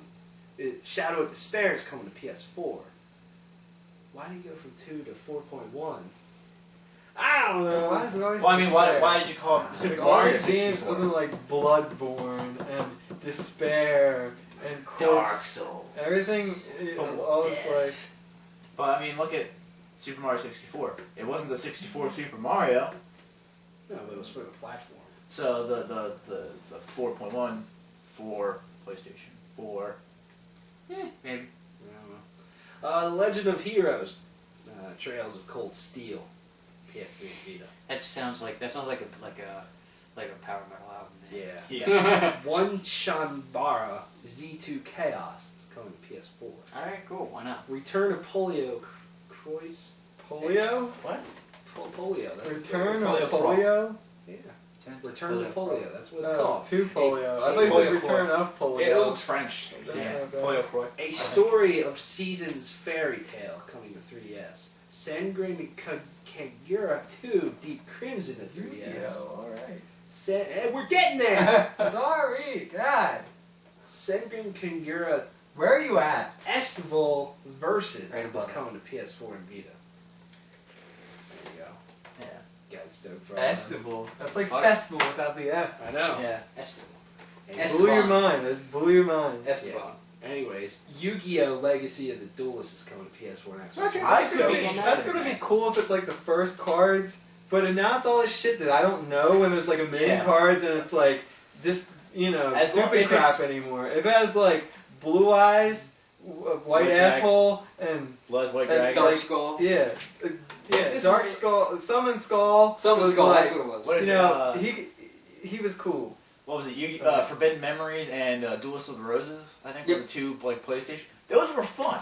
Shadow of Despair is coming to PS4. Why do you go from 2 to 4.1? I don't know. Why is it always Well, I mean, despair? why did you call it Super Like, all Mario these games, 64? something like Bloodborne and Despair and Corpse Soul. and everything. It's all this like. But I mean, look at Super Mario 64. It wasn't the 64 Super Mario. No, but it was for the platform. So the 4.1 for PlayStation 4. Maybe. I don't know. The Legend of Heroes, Trails of Cold Steel, PS3 and Vita. That sounds like a power metal album. Yeah. Yeah. One Shanbara Z2 Chaos is coming to PS4. All right, cool. Why not? Return of Polio Croix. Polio? What? Polio. That's Return what of it's called. Polio? Yeah. Return of Polio. That's what it's No, called. to Polio. I thought you said Polio Return of Polio. It looks French. That's Yeah. not bad. Polio Croix. A story of seasons fairy tale coming to 3DS. Sangren Kagura 2 Deep Crimson to 3DS. Alright. We're getting there! Sorry, God. Sangren Kagura Where are you at? Estival Versus Right is above it. coming to PS4 and Vita. There you go. Yeah. Got stoked for all that. Estival. That's like Fuck. festival without the F. I know. Yeah. Esteban. Anyways, Blew your mind. It just blew your mind. Esteban. Anyways, Yu-Gi-Oh! Legacy of the Duelist is coming to PS4 and Xbox. Okay. That's could gonna, be be, interested that's in gonna be that. cool if it's like the first cards, but now it's all this shit that I don't know when there's like a million Yeah. cards and it's like just, you know, As long- stupid if crap it's- anymore. If it has like blue eyes, white White asshole, and Blood White And Dragon. Dark like- Skull. yeah, This Dark was- Skull, Summon Skull. Summon was Skull. like, That's what it was. What is you it, know, he was cool. What was it? Forbidden Memories and Duelist of the Roses, I think, Yep. were the two like PlayStation. Those were fun.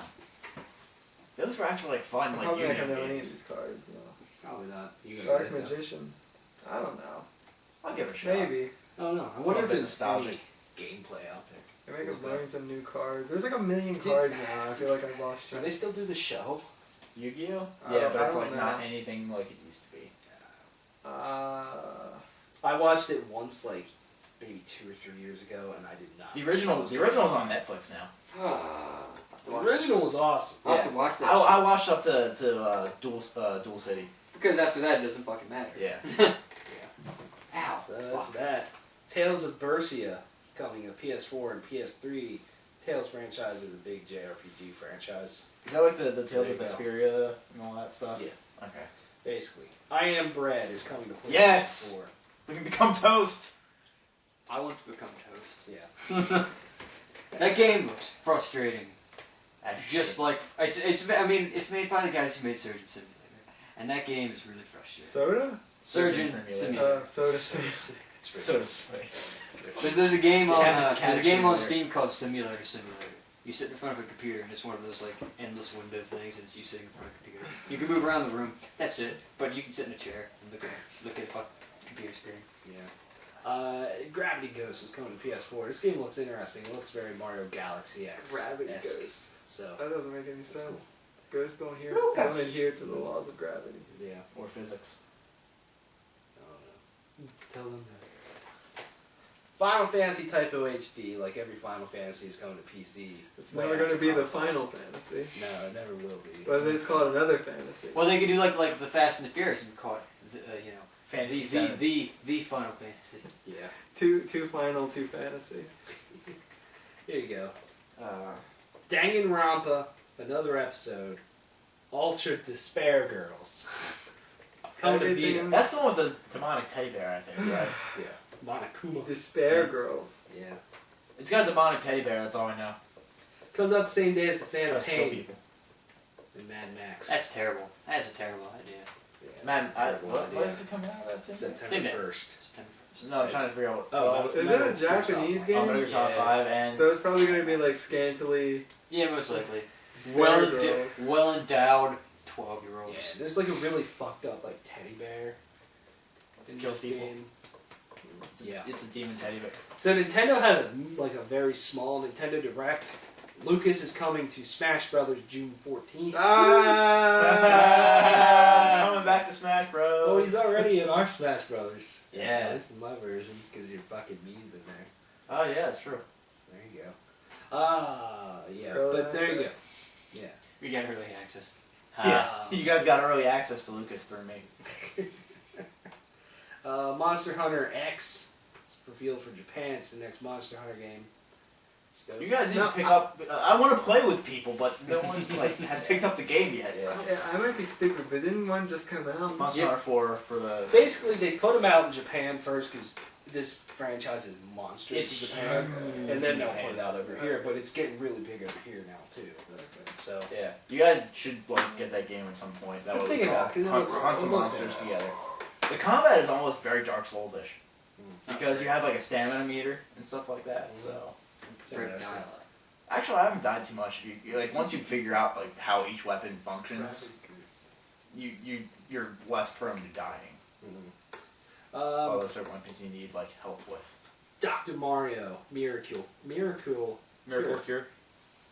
Those were actually like fun, I'm like probably not Yu-Gi-Oh gonna know any of games. these cards. No. Probably not. You gotta Dark get it, though. Magician. I don't know. I'll give it a shot. Maybe. I don't know. I a wonder if bit there's nostalgic. any gameplay out there. They make learn some new cards. There's like a million cards now. I feel like I've lost Do track. they still do the show? Yu-Gi-Oh? Oh, Yeah, but I it's don't like know. not anything like it used to be. I watched it once, like maybe 2 or 3 years ago, and I did not. The original's on Netflix now. The original was awesome. I'll have to watch that. I watched up to Dual City. Because after that, it doesn't fucking matter. Yeah. Ow. So that's that. Tales of Berseria coming to PS4 and PS3. Tales franchise is a big JRPG franchise. Is that like the Tales There of you go. Vesperia and all that stuff? Yeah. Okay. Basically. I Am Bread is coming to PlayStation Yes! 4. We can become toast! I want to become toast. Yeah. That game looks frustrating. As Just shit. like I mean, it's made by the guys who made Surgeon Simulator, and that game is really frustrating. Soda? Surgeon Simulator. Simulator. Soda. So to say. There's a game on Yeah, there's a game on Simulator. Steam called Simulator Simulator. You sit in front of a computer and it's one of those like endless window things, and it's you sitting in front of a computer. You can move around the room. That's it. But you can sit in a chair and look at a computer screen. Yeah. Gravity Ghost is coming to PS4. This game looks interesting. It looks very Mario Galaxy X. Gravity Ghost. So, That doesn't make any sense. Ghosts don't Okay. adhere to the laws of gravity. yeah. Or physics. I don't know. Tell them that. Final Fantasy Typo HD, like every Final Fantasy, is coming to PC. It's way never going to after be the console. Final Fantasy. No, it never will be. But it's called another fantasy. Well, they could do like the Fast and the Furious and call it you know Fantasy the Seven. the Final Fantasy. Yeah. Two final, two fantasy. Here you go. Uh, Danganronpa, another episode. Ultra Despair Girls. Coming to Everything- Vita. that's the one with the demonic teddy bear, I think, right? Yeah. Monokuma. Despair Girls. Yeah. It's got a demonic teddy bear, that's all I know. Comes out the same day as The Phantom Tries to kill Pain people. and Mad Max. That's terrible. That's a terrible idea. Yeah, Man, that's a terrible what idea. is it coming out? That's it? September Same day. 1st. September 1st. No, I'm trying to figure out what. Oh, Is it a Japanese game? Metal Gear Solid Yeah. 5 and. So it's probably going to be like scantily Yeah, most likely. Despair Girls. Well endowed Yeah, 12-year-olds. there's like a really fucked up like teddy bear. in Kills this people. game. Yeah. It's a demon teddy bear. So Nintendo had a very small Nintendo Direct. Lucas is coming to Smash Brothers June 14th. Coming back to Smash Bros. Well, he's already in our Smash Brothers. Yeah. This is my version because your fucking Mii's in there. Oh yeah, that's true. So there you go. Yeah. Early but there you go. access. Yeah. We got early access. Yeah, you guys got early access to Lucas through me. Monster Hunter X is revealed for Japan. It's the next Monster Hunter game. You guys need to pick up. I want to play with people, but no one has picked up the game yet. Yeah, I might be stupid, but didn't one just come out? Monster Hunter 4 for the. Basically, they put them out in Japan first because this franchise is monstrous It's in Japan, huge and then in they'll Japan. put it out over here. But it's getting really big over here now too. So Yeah, you guys should get that game at some point. That I'm way we thinking can all about it, 'cause it hunt, looks- hunt it some looks monsters interesting. together. The combat is almost very Dark Souls-ish because you have like a stamina meter and stuff like that. So it's interesting. actually, I haven't died too much. If you like, once you figure out like how each weapon functions, you're less prone to dying. Although certain weapons you need like help with. Dr. Mario Miracle Miracle Cure.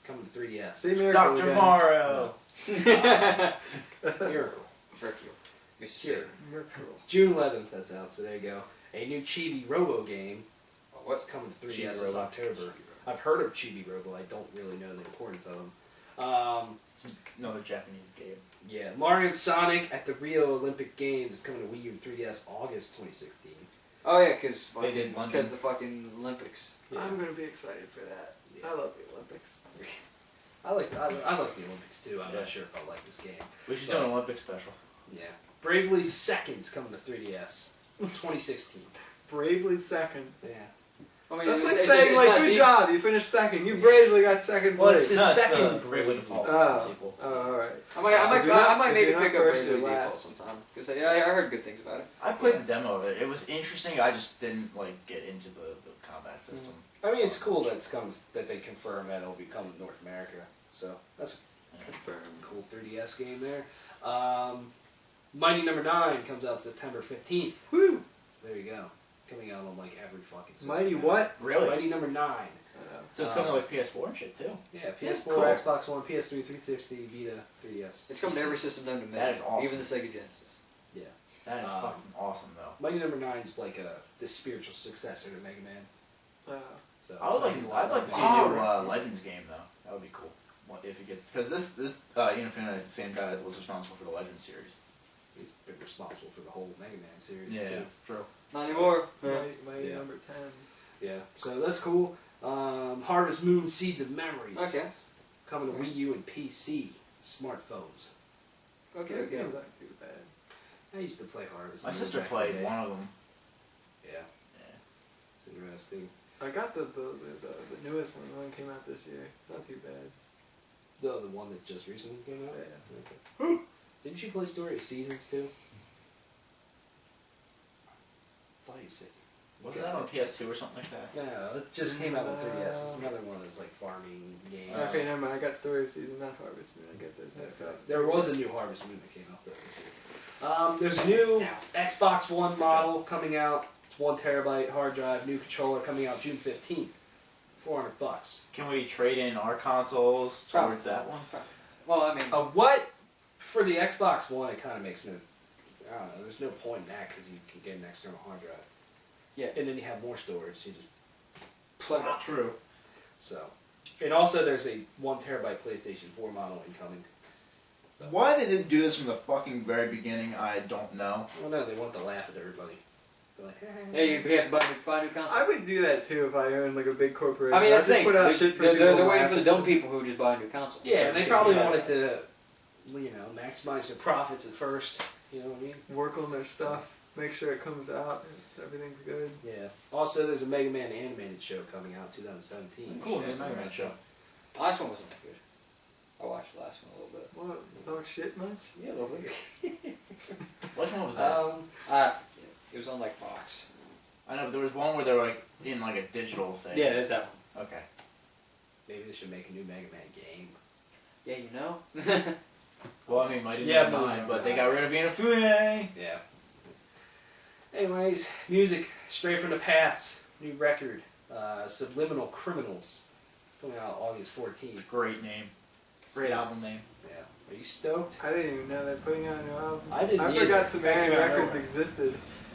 coming to 3DS. See Miracle Dr. again. Mario. Miracle. Hercule. Mr. Here. Saber. Miracle. June 11th, that's out, so there you go. A new Chibi Robo game. What's What? coming to 3DS Chibi this Robo. October. I've heard of Chibi Robo, I don't really know the importance of them. It's another Japanese game. Yeah, Mario and Sonic at the Rio Olympic Games is coming to Wii U and 3DS August 2016. Oh yeah, because They did London. the fucking Olympics. Yeah. I'm going to be excited for that. Yeah. I love the Olympics. I like the Olympics too. I'm Yeah. not sure if I like this game. We should do an Olympic special. Yeah. Bravely Second's coming to 3DS 2016. Bravely second. Yeah. I mean, That's like it's saying, not like, good deep. job, you finished second. You bravely got second Well, it's place. the No, it's second the Bravely Default Oh. sequel. Oh, alright. I might If you're not- if maybe you're not pick up first, Bravely you're Default last. sometime because I heard good things about it. I played the demo of it. It was interesting. I just didn't like get into the combat system. I mean, it's cool that they confirm that it'll be coming to North America. So that's a cool 3DS game there. Mighty Number 9 comes out September 15th. Woo! So there you go. Coming out on like every fucking system. Mighty now. what? Really? Mighty Number 9. So it's coming to like PS4 and shit too. Yeah, PS4, cool. Xbox One, PS3, 360, Vita, 3DS. It's coming to every system known to man. That is awesome. Even the Sega Genesis. Yeah. That is fucking awesome though. Mighty Number 9 is like the spiritual successor to Mega Man. So I'd like to see a new Legends game though. That would be cool. If it gets, because this Inafune is the same guy that was responsible for the Legends series. He's been responsible for the whole Mega Man series Yeah, too. true. Not anymore. Mighty Yeah. number 10. Yeah, so that's cool. Harvest Moon Seeds of Memories. Okay. Coming to Wii U and PC, smartphones. Okay. Those Okay. games aren't too bad. I used to play Harvest My Moon sister back in the played day. one of them. Yeah, Yeah. it's interesting. I got the newest one. The one came out this year. It's not too bad. The one that just recently came out? Yeah. Okay. Didn't you play Story of Seasons too? I thought you said. Wasn't that on PS2 or something like that? No, it just came out on 3DS. It's another one of those like farming games. Okay, never mind. I got Story of Season, not Harvest Moon. I get those mixed up. There was a new Harvest Moon that came out though. There's a new Xbox One model coming out. It's 1 terabyte hard drive. New controller coming out June 15th. $400. Can we trade in our consoles towards that one? Well, I mean, A what? For the Xbox One, it kind of makes no. I don't know. There's no point in that because you can get an external hard drive. yeah. And then you have more storage. So you just Plug it. True. so. And also, there's a 1 terabyte PlayStation 4 model incoming. So. Why they didn't do this from the fucking very beginning, I don't know. I don't know. They want to laugh at everybody. They're like, Hey, you have to buy a new console. I would do that too if I owned like a big corporation. I mean, that's I'd the just thing. put out shit for They're people to waiting laugh for the at. dumb people who just buy a new console. Yeah, they probably Yeah. wanted to, maximize their profits at first. You know what I mean? Work on their stuff, make sure it comes out, and everything's good. Yeah. Also, there's a Mega Man animated show coming out 2017. Cool, Shit's Mega Man show. The last one wasn't that good. I watched the last one a little bit. What? Talk shit much? Yeah, a little bit. Which one was that? It was on like Fox. I know, but there was one where they were like in like a digital thing. Yeah, there's that one. Okay. Maybe they should make a new Mega Man game. Yeah, you know. Well, I mean, Mighty Yeah, Number but- 9, but they got rid of Inafune. Yeah. Anyways, music, Stray from the Paths, new record, Subliminal Criminals, coming out August 14th. Great name. Great album name. Yeah. Are you stoked? I didn't even know they're putting out a new album. I didn't either. forgot Sumerian Came out of Records nowhere. existed.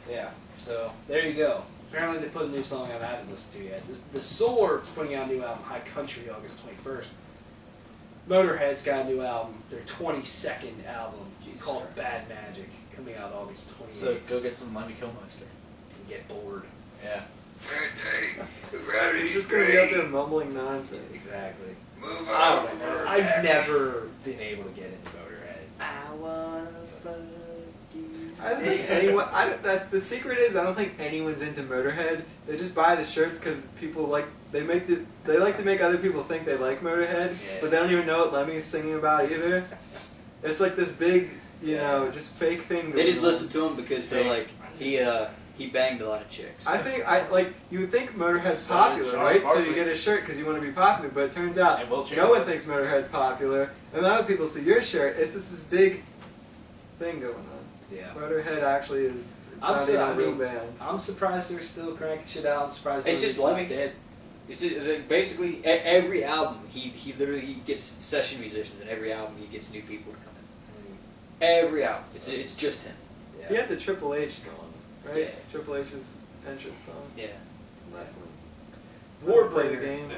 Yeah. So, there you go. Apparently they put a new song out I haven't listened to yet. The Swords putting out a new album, High Country, August 21st. Motorhead's got a new album, their 22nd album, called Christ. Bad Magic, coming out August 28th. So go get some Lemmy Kilmister. and get bored. Yeah. He's just gonna be up there mumbling nonsense. Exactly. Move I've never been able to get into Motorhead. I wanna fuck you. I don't think anyone. The secret is I don't think anyone's into Motorhead. They just buy the shirts because people like they like to make other people think they like Motorhead, Yeah. but they don't even know what Lemmy's singing about either. It's like this big, just fake thing. They just going on. listen to him because they're like he banged a lot of chicks. I think you would think Motorhead's So popular, Charles right? So you Barkley. get a shirt because you want to be popular, but it turns out And Will no Chamberlain. one thinks Motorhead's popular, and then other people see your shirt. It's just this big thing going on. Yeah. Motorhead actually is I'm not so- even I a real mean, band. I'm surprised they're still cranking shit out. I'm surprised It's Lemmy's just not Lemmy. dead. It's just, basically every album he literally gets session musicians, and every album he gets new people to come in. Every album, it's just him. Yeah. He had the Triple H song, right? Yeah. Triple H's entrance song. Yeah. Last one. Warbringer. Play the game.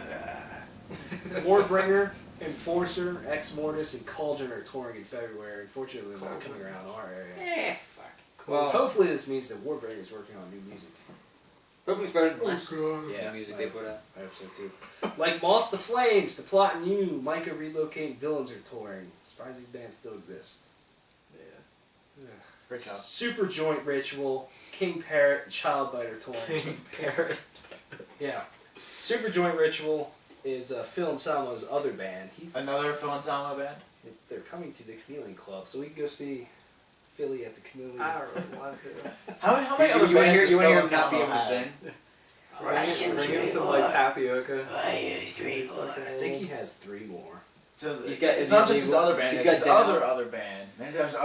Warbringer, Enforcer, Ex Mortis, and Cauldron are touring in February. Unfortunately, they're not Cauldron. coming around our area. Fuck. Well, Well, hopefully this means that Warbringer is working on new music. hopefully it's better than last Yeah, music they put out. I hope so too. Like Moths to Flames, The Plot and You, Micah Relocating Villains are touring. Surprised these bands still exist. Yeah. Great job. Super Joint Ritual, King Parrot, and Childbite are touring. King Parrot. Yeah. Super Joint Ritual is Phil Anselmo's other band. Another Phil Anselmo band? They're coming to the Chameleon Club, so we can go see Philly at the Chameleon. I don't really want to. How many other You want to bands hear him does not be Phil able to Anselmo sing? Bring him some like tapioca. I think he has 3 more. So He's got- it's not just his other band, he's it's got his Down. other band. Then there's He's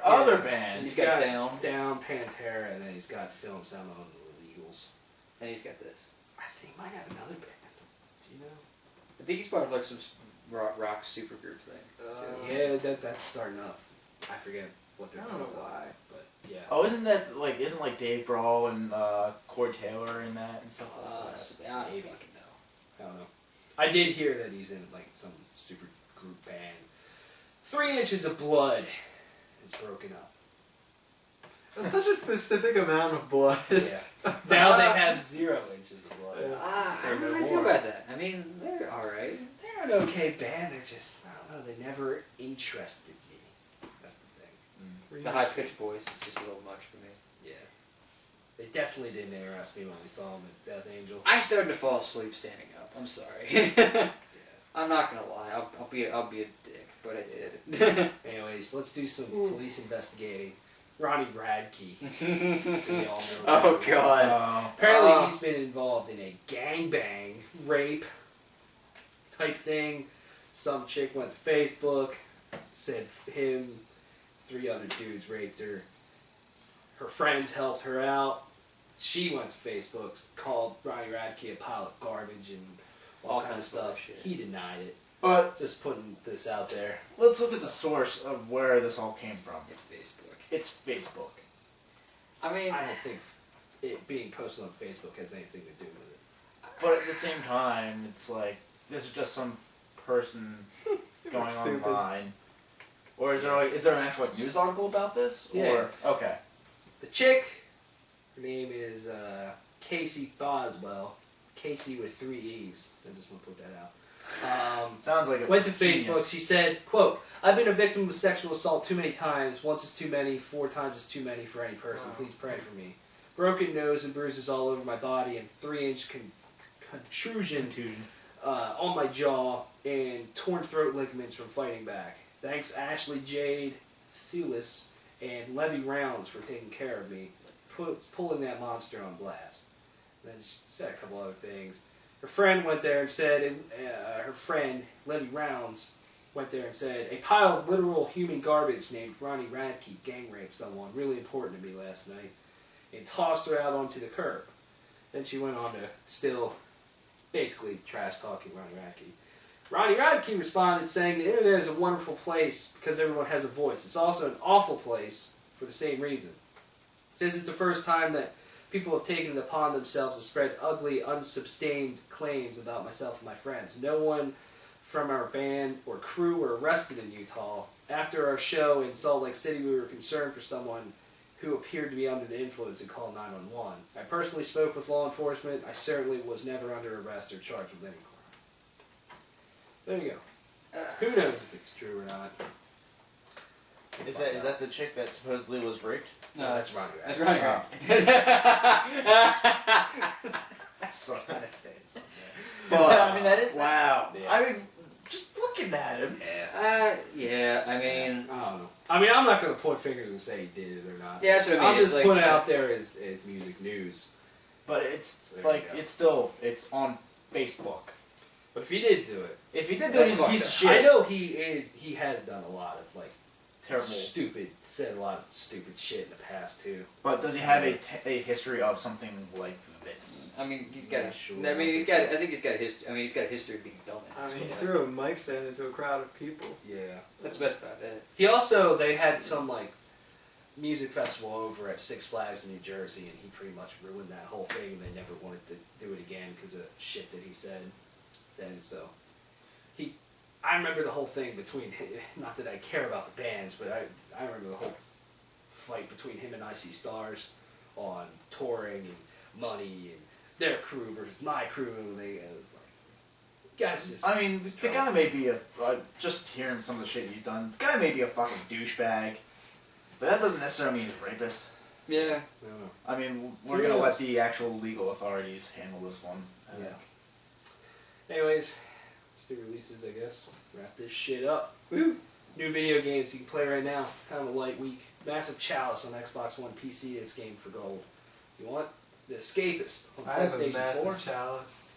other bands. He's got Down. Down, Pantera, and then he's got Phil Anselmo and the Eagles. And he's got this. I think he might have another band. you know? I think he's part of like some rock supergroup thing. Too. Yeah, that's starting up. I forget what I they're don't know called, why. but yeah. Oh, isn't like Dave Grohl and Cord Taylor in that and stuff like that? I don't Maybe. fucking know. I don't know. I did hear that he's in like some super group band. 3 inches of blood is broken up. That's such a specific amount of blood. Yeah. Now they have 0 inches of blood. Yeah. I Or don't no know how I feel more. about that. I mean, they're alright. They're an okay band. They're just, I don't know, they never interested me. That's the thing. The high pitched voice is just a little much for me. Yeah. They definitely didn't interest me when we saw them at Death Angel. I started to fall asleep standing up. I'm sorry. Yeah. I'm not gonna lie. I'll be a dick, but I did. Anyways, let's do some police investigating. Ronnie Radke. We all know Oh him. god. Apparently he's been involved in a gangbang, rape type thing. Some chick went to Facebook, said him, 3 other dudes raped her. Her friends helped her out. She went to Facebook, called Ronnie Radke a pile of garbage and all kinds of stuff. Shit. He denied it. But Just putting this out there. let's look at the source of where this all came from. It's Facebook. It's Facebook. I mean, I don't think it being posted on Facebook has anything to do with it. But at the same time, it's like this is just some person going Stupid. online. Or is there an actual news article about this? Yeah. Or okay. The chick, her name is Casey Boswell. Casey with 3 E's. I just want to put that out. Sounds like a Went to genius. Facebook. She said, quote, "I've been a victim of sexual assault too many times. Once is too many. 4 times is too many for any person. Wow. Please pray for me. Broken nose and bruises all over my body and 3-inch protrusion on my jaw and torn throat ligaments from fighting back. Thanks Ashley Jade Thulis and Levy Rounds for taking care of me, pulling that monster on blast." And then she said a couple other things. Her friend went there and said, her friend, Levy Rounds, went there and said, "A pile of literal human garbage named Ronnie Radke gang raped someone really important to me last night and tossed her out onto the curb." Then she went on to still basically trash-talking Ronnie Radke. Ronnie Radke responded saying, "The internet is a wonderful place because everyone has a voice. It's also an awful place for the same reason. This isn't the first time that people have taken it upon themselves to spread ugly, unsubstained claims about myself and my friends. No one from our band or crew were arrested in Utah. After our show in Salt Lake City, we were concerned for someone who appeared to be under the influence and called 911. I personally spoke with law enforcement. I certainly was never under arrest or charged with any crime." There you go. Who knows if it's true or not? Is that the chick that supposedly was raped? No, that's Ronnie Radke. That's Ronnie Radke. I saw that saying something. I mean, that is. Wow. Yeah. I mean, just looking at him. Yeah. Yeah, I mean... I don't know. I mean, I'm not going to point fingers and say he did it or not. Yeah, that's what I mean. I'll just It's put like- it out there as music news. But it's So there like you go. it's on Facebook. But if he did do it, If he did do it, That's he's a piece of fucked shit. I know he has done a lot of like Terrible. said a lot of stupid shit in the past too. But does he have a history of something like this? I mean, he's got. Yeah, sure. I mean, he's got. I think he's got a history. I mean, he's got a history of being dumbass. I mean, he but, threw a mic stand into a crowd of people. Yeah. that's about it. He also they had some like music festival over at Six Flags in New Jersey, and he pretty much ruined that whole thing. They never wanted to do it again because of shit that he said. Then so I remember the whole thing between, not that I care about the bands, but I remember the whole fight between him and IC Stars on touring and money and their crew versus my crew. And it was like, guys just... I mean, the guy may be just hearing some of the shit he's done, the guy may be a fucking douchebag, but that doesn't necessarily mean he's a rapist. Yeah. I don't know. I mean, we're gonna let the actual legal authorities handle this one. Yeah. Anyways, let's do releases, I guess. Wrap this shit up. Woo. New video games you can play right now. Kind of a light week. Massive Chalice on Xbox One PC. It's game for gold. You want The Escapist on I have a PlayStation massive 4. chalice.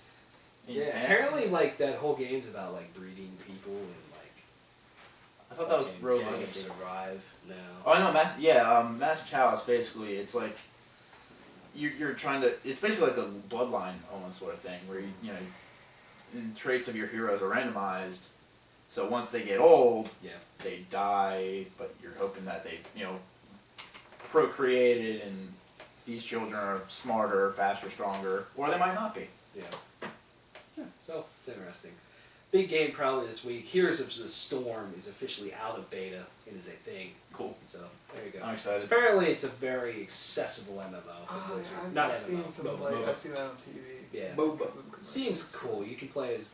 In your Yeah, pants? apparently like that whole game's about like breeding people and like. I thought that was fucking Rogue gangs Legacy. that arrive. No. Oh no, Massive Chalice. Basically, it's like you're trying to. It's basically like a bloodline almost sort of thing, where you know and traits of your heroes are randomized. So once they get old, Yeah. they die. But you're hoping that they, procreated, and these children are smarter, faster, stronger, or they might not be. Yeah. So it's interesting. Big game probably this week. Heroes of the Storm is officially out of beta. It is a thing. Cool. So there you go. I'm excited. Apparently, it's a very accessible MMO for Blizzard. Not I've MMO. seen some MOBA. I've seen that on TV. Yeah. MOBA. Seems cool. You can play as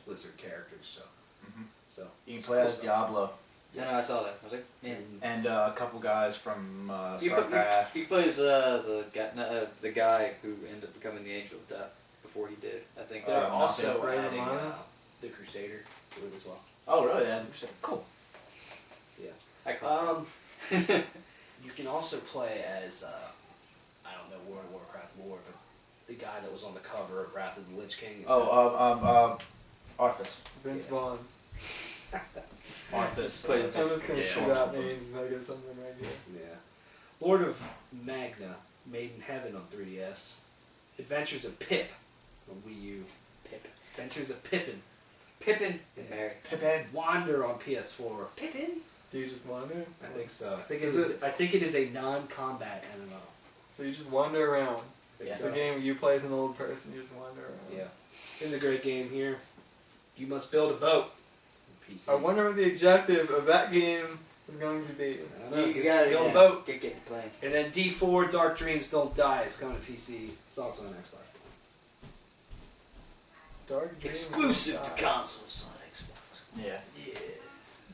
Blizzard characters, so. Mhm. So. You can it's play cool as stuff. Diablo. I know, I saw that. I was like, yeah. And a couple guys from He StarCraft. plays the guy who ended up becoming the Angel of Death before he did. I think. They're also nothing. adding Mana? the Crusader to it as well. Oh, really? Yeah. Cool. I call You can also play as I don't know World of Warcraft lore, but the guy that was on the cover of Wrath of the Lich King. Arthas. Vince Yeah. Vaughn. Arthas. Plays- I'm just gonna yeah, shoot awesome. out names until I get something right here. Yeah. Lord of Magna, Made in Heaven on 3DS. Adventures of Pip on Wii U. Pip. Adventures of Pippin. Pippin and Mary. Pippin. Wander on PS4. Pippin. Do you just wander? I think so. I Is think it is a non-combat MMO. So you just wander around. Yeah. It's a game where you play as an old person, you just wander around. Yeah. It's a great game here. You must build a boat. PC. I wonder what the objective of that game is going to be. I don't know. You Just gotta build a boat. get playing. And then D4, Dark Dreams Don't Die is coming to PC. It's also on Xbox. Dark Dreams. Exclusive to consoles on Xbox. Yeah. Yeah.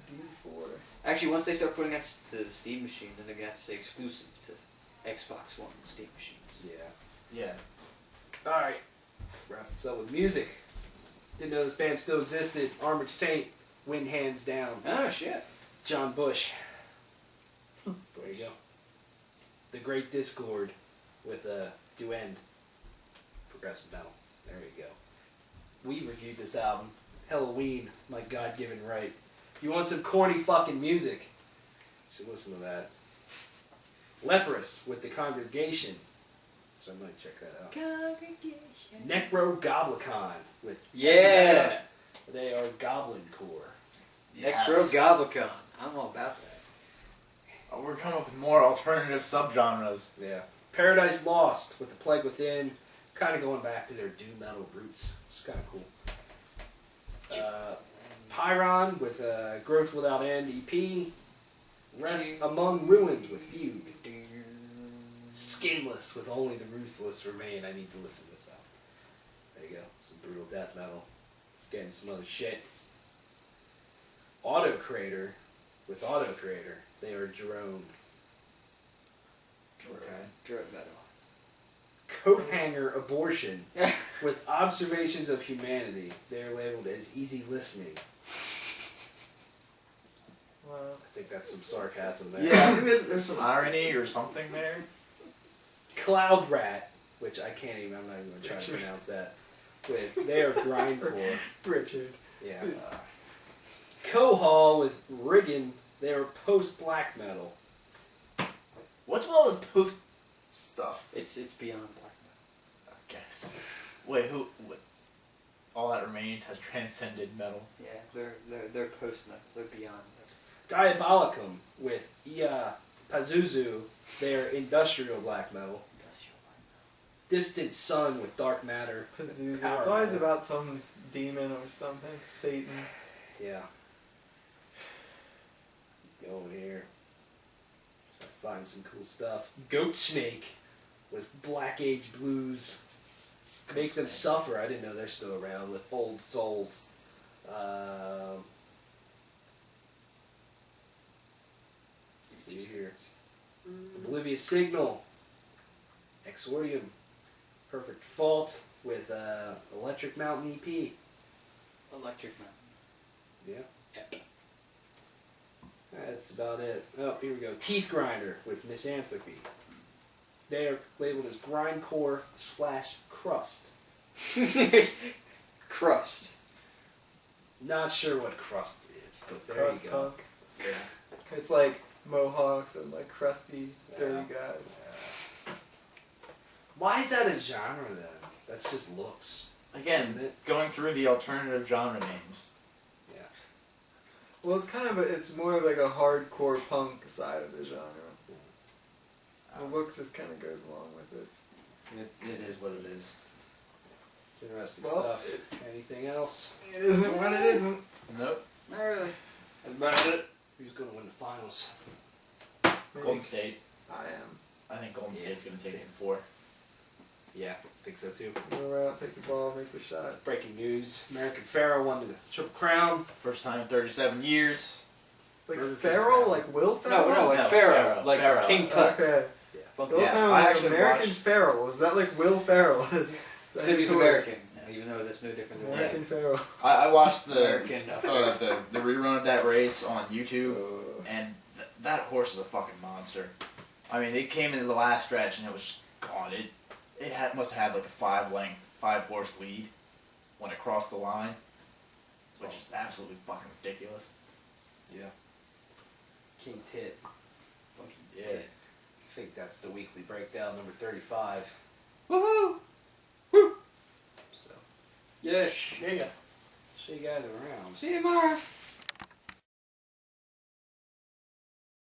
D4. Actually, once they start putting that to the Steam machine, then they're gonna have to say exclusive to Xbox One and Steam machines. Yeah. Yeah. Alright. Wrap this up with music. Didn't know this band still existed. Armored Saint, win hands down. Oh shit. John Bush. There you go. The Great Discord with Duend. Progressive metal. There you go. We reviewed this album. Halloween, my God-given right. If you want some corny fucking music, you should listen to that. Leprous with The Congregation. So I might check that out. Congregation. Necro Goblicon with Yeah. They are Goblin Core. Necro Goblicon. I'm all about that. Oh, we're coming up with more alternative subgenres. Yeah. Paradise Lost with The Plague Within. Kind of going back to their doom metal roots. It's kind of cool. Pyron with Growth Without End EP. Rest Among Ruins with Fugue. Skinless with Only the Ruthless Remain. I need to listen to this out. There you go. Some brutal death metal. It's getting some other shit. Auto Creator with Auto Creator. They are Drone. Okay. Drug metal. Coat Hanger Abortion with Observations of Humanity. They are labeled as easy listening. Wow. I think that's some sarcasm there. Yeah, I think there's some irony or something there. Cloud Rat, which I'm not even going to try to Richard. pronounce that. They are grindcore. Richard. Yeah. Cohol with Riggin. They are post-black metal. What's with all this post stuff? It's beyond black I guess. Wait, who? What? All that remains has transcended metal. metal. Yeah, they're post metal. They're beyond metal. Diabolicum with Ia Pazuzu. They are industrial black metal. Distant Sun with Dark Matter. Pazuzu. Power It's always metal. about some demon or something. Satan. Yeah. Go over here. Try to find some cool stuff. Goat Snake with Black Age Blues. Makes them suffer. I didn't know they're still around with Old Souls. See here. Oblivious Signal. Exordium. Perfect Fault with Electric Mountain EP. Electric metal. Yeah. That's about it. Oh, here we go. Teeth Grinder with Misanthropy. They are labeled as grindcore / crust. Crust. Not sure what crust is, but there Crust you go. punk. Yeah. It's like mohawks and like crusty, dirty Yeah. guys. Why is that a genre then? That's just looks. Again, going through the alternative genre names. Yeah. Well, it's more of like a hardcore punk side of the genre. The look just kind of goes along with it. It is what it is. It's interesting Well, stuff. Anything else? It isn't what it isn't. Nope. Not really. Everybody did it. Who's going to win the finals? Golden State. I am. I think Golden Yeah, State's going to take same. it in 4. Yeah, I think so too. Go around, take the ball, make the shot. Breaking news: American Pharaoh won the Triple Crown. First time in 37 years. Like Burger King Pharaoh, Crown. like Will Ferrell? No, like No, Pharaoh, Pharaoh, like Pharaoh. King Tut. Okay. Yeah. The whole Yeah, time I I'm like, actually American watched- Pharaoh. Is that like Will Ferrell? Is that Except his he's horse? American, even though that's no different than American Pharaoh. I watched the American, the rerun of that race on YouTube, Uh, and that horse is a fucking monster. I mean, it came into the last stretch and it was just gone. It must have had like a 5 horse lead when it crossed the line, which is absolutely fucking ridiculous. Yeah. King Tit. Fucking Yeah. I think that's the weekly breakdown number 35. Woohoo! So, Yeah. Yeah. see you guys around. See you tomorrow.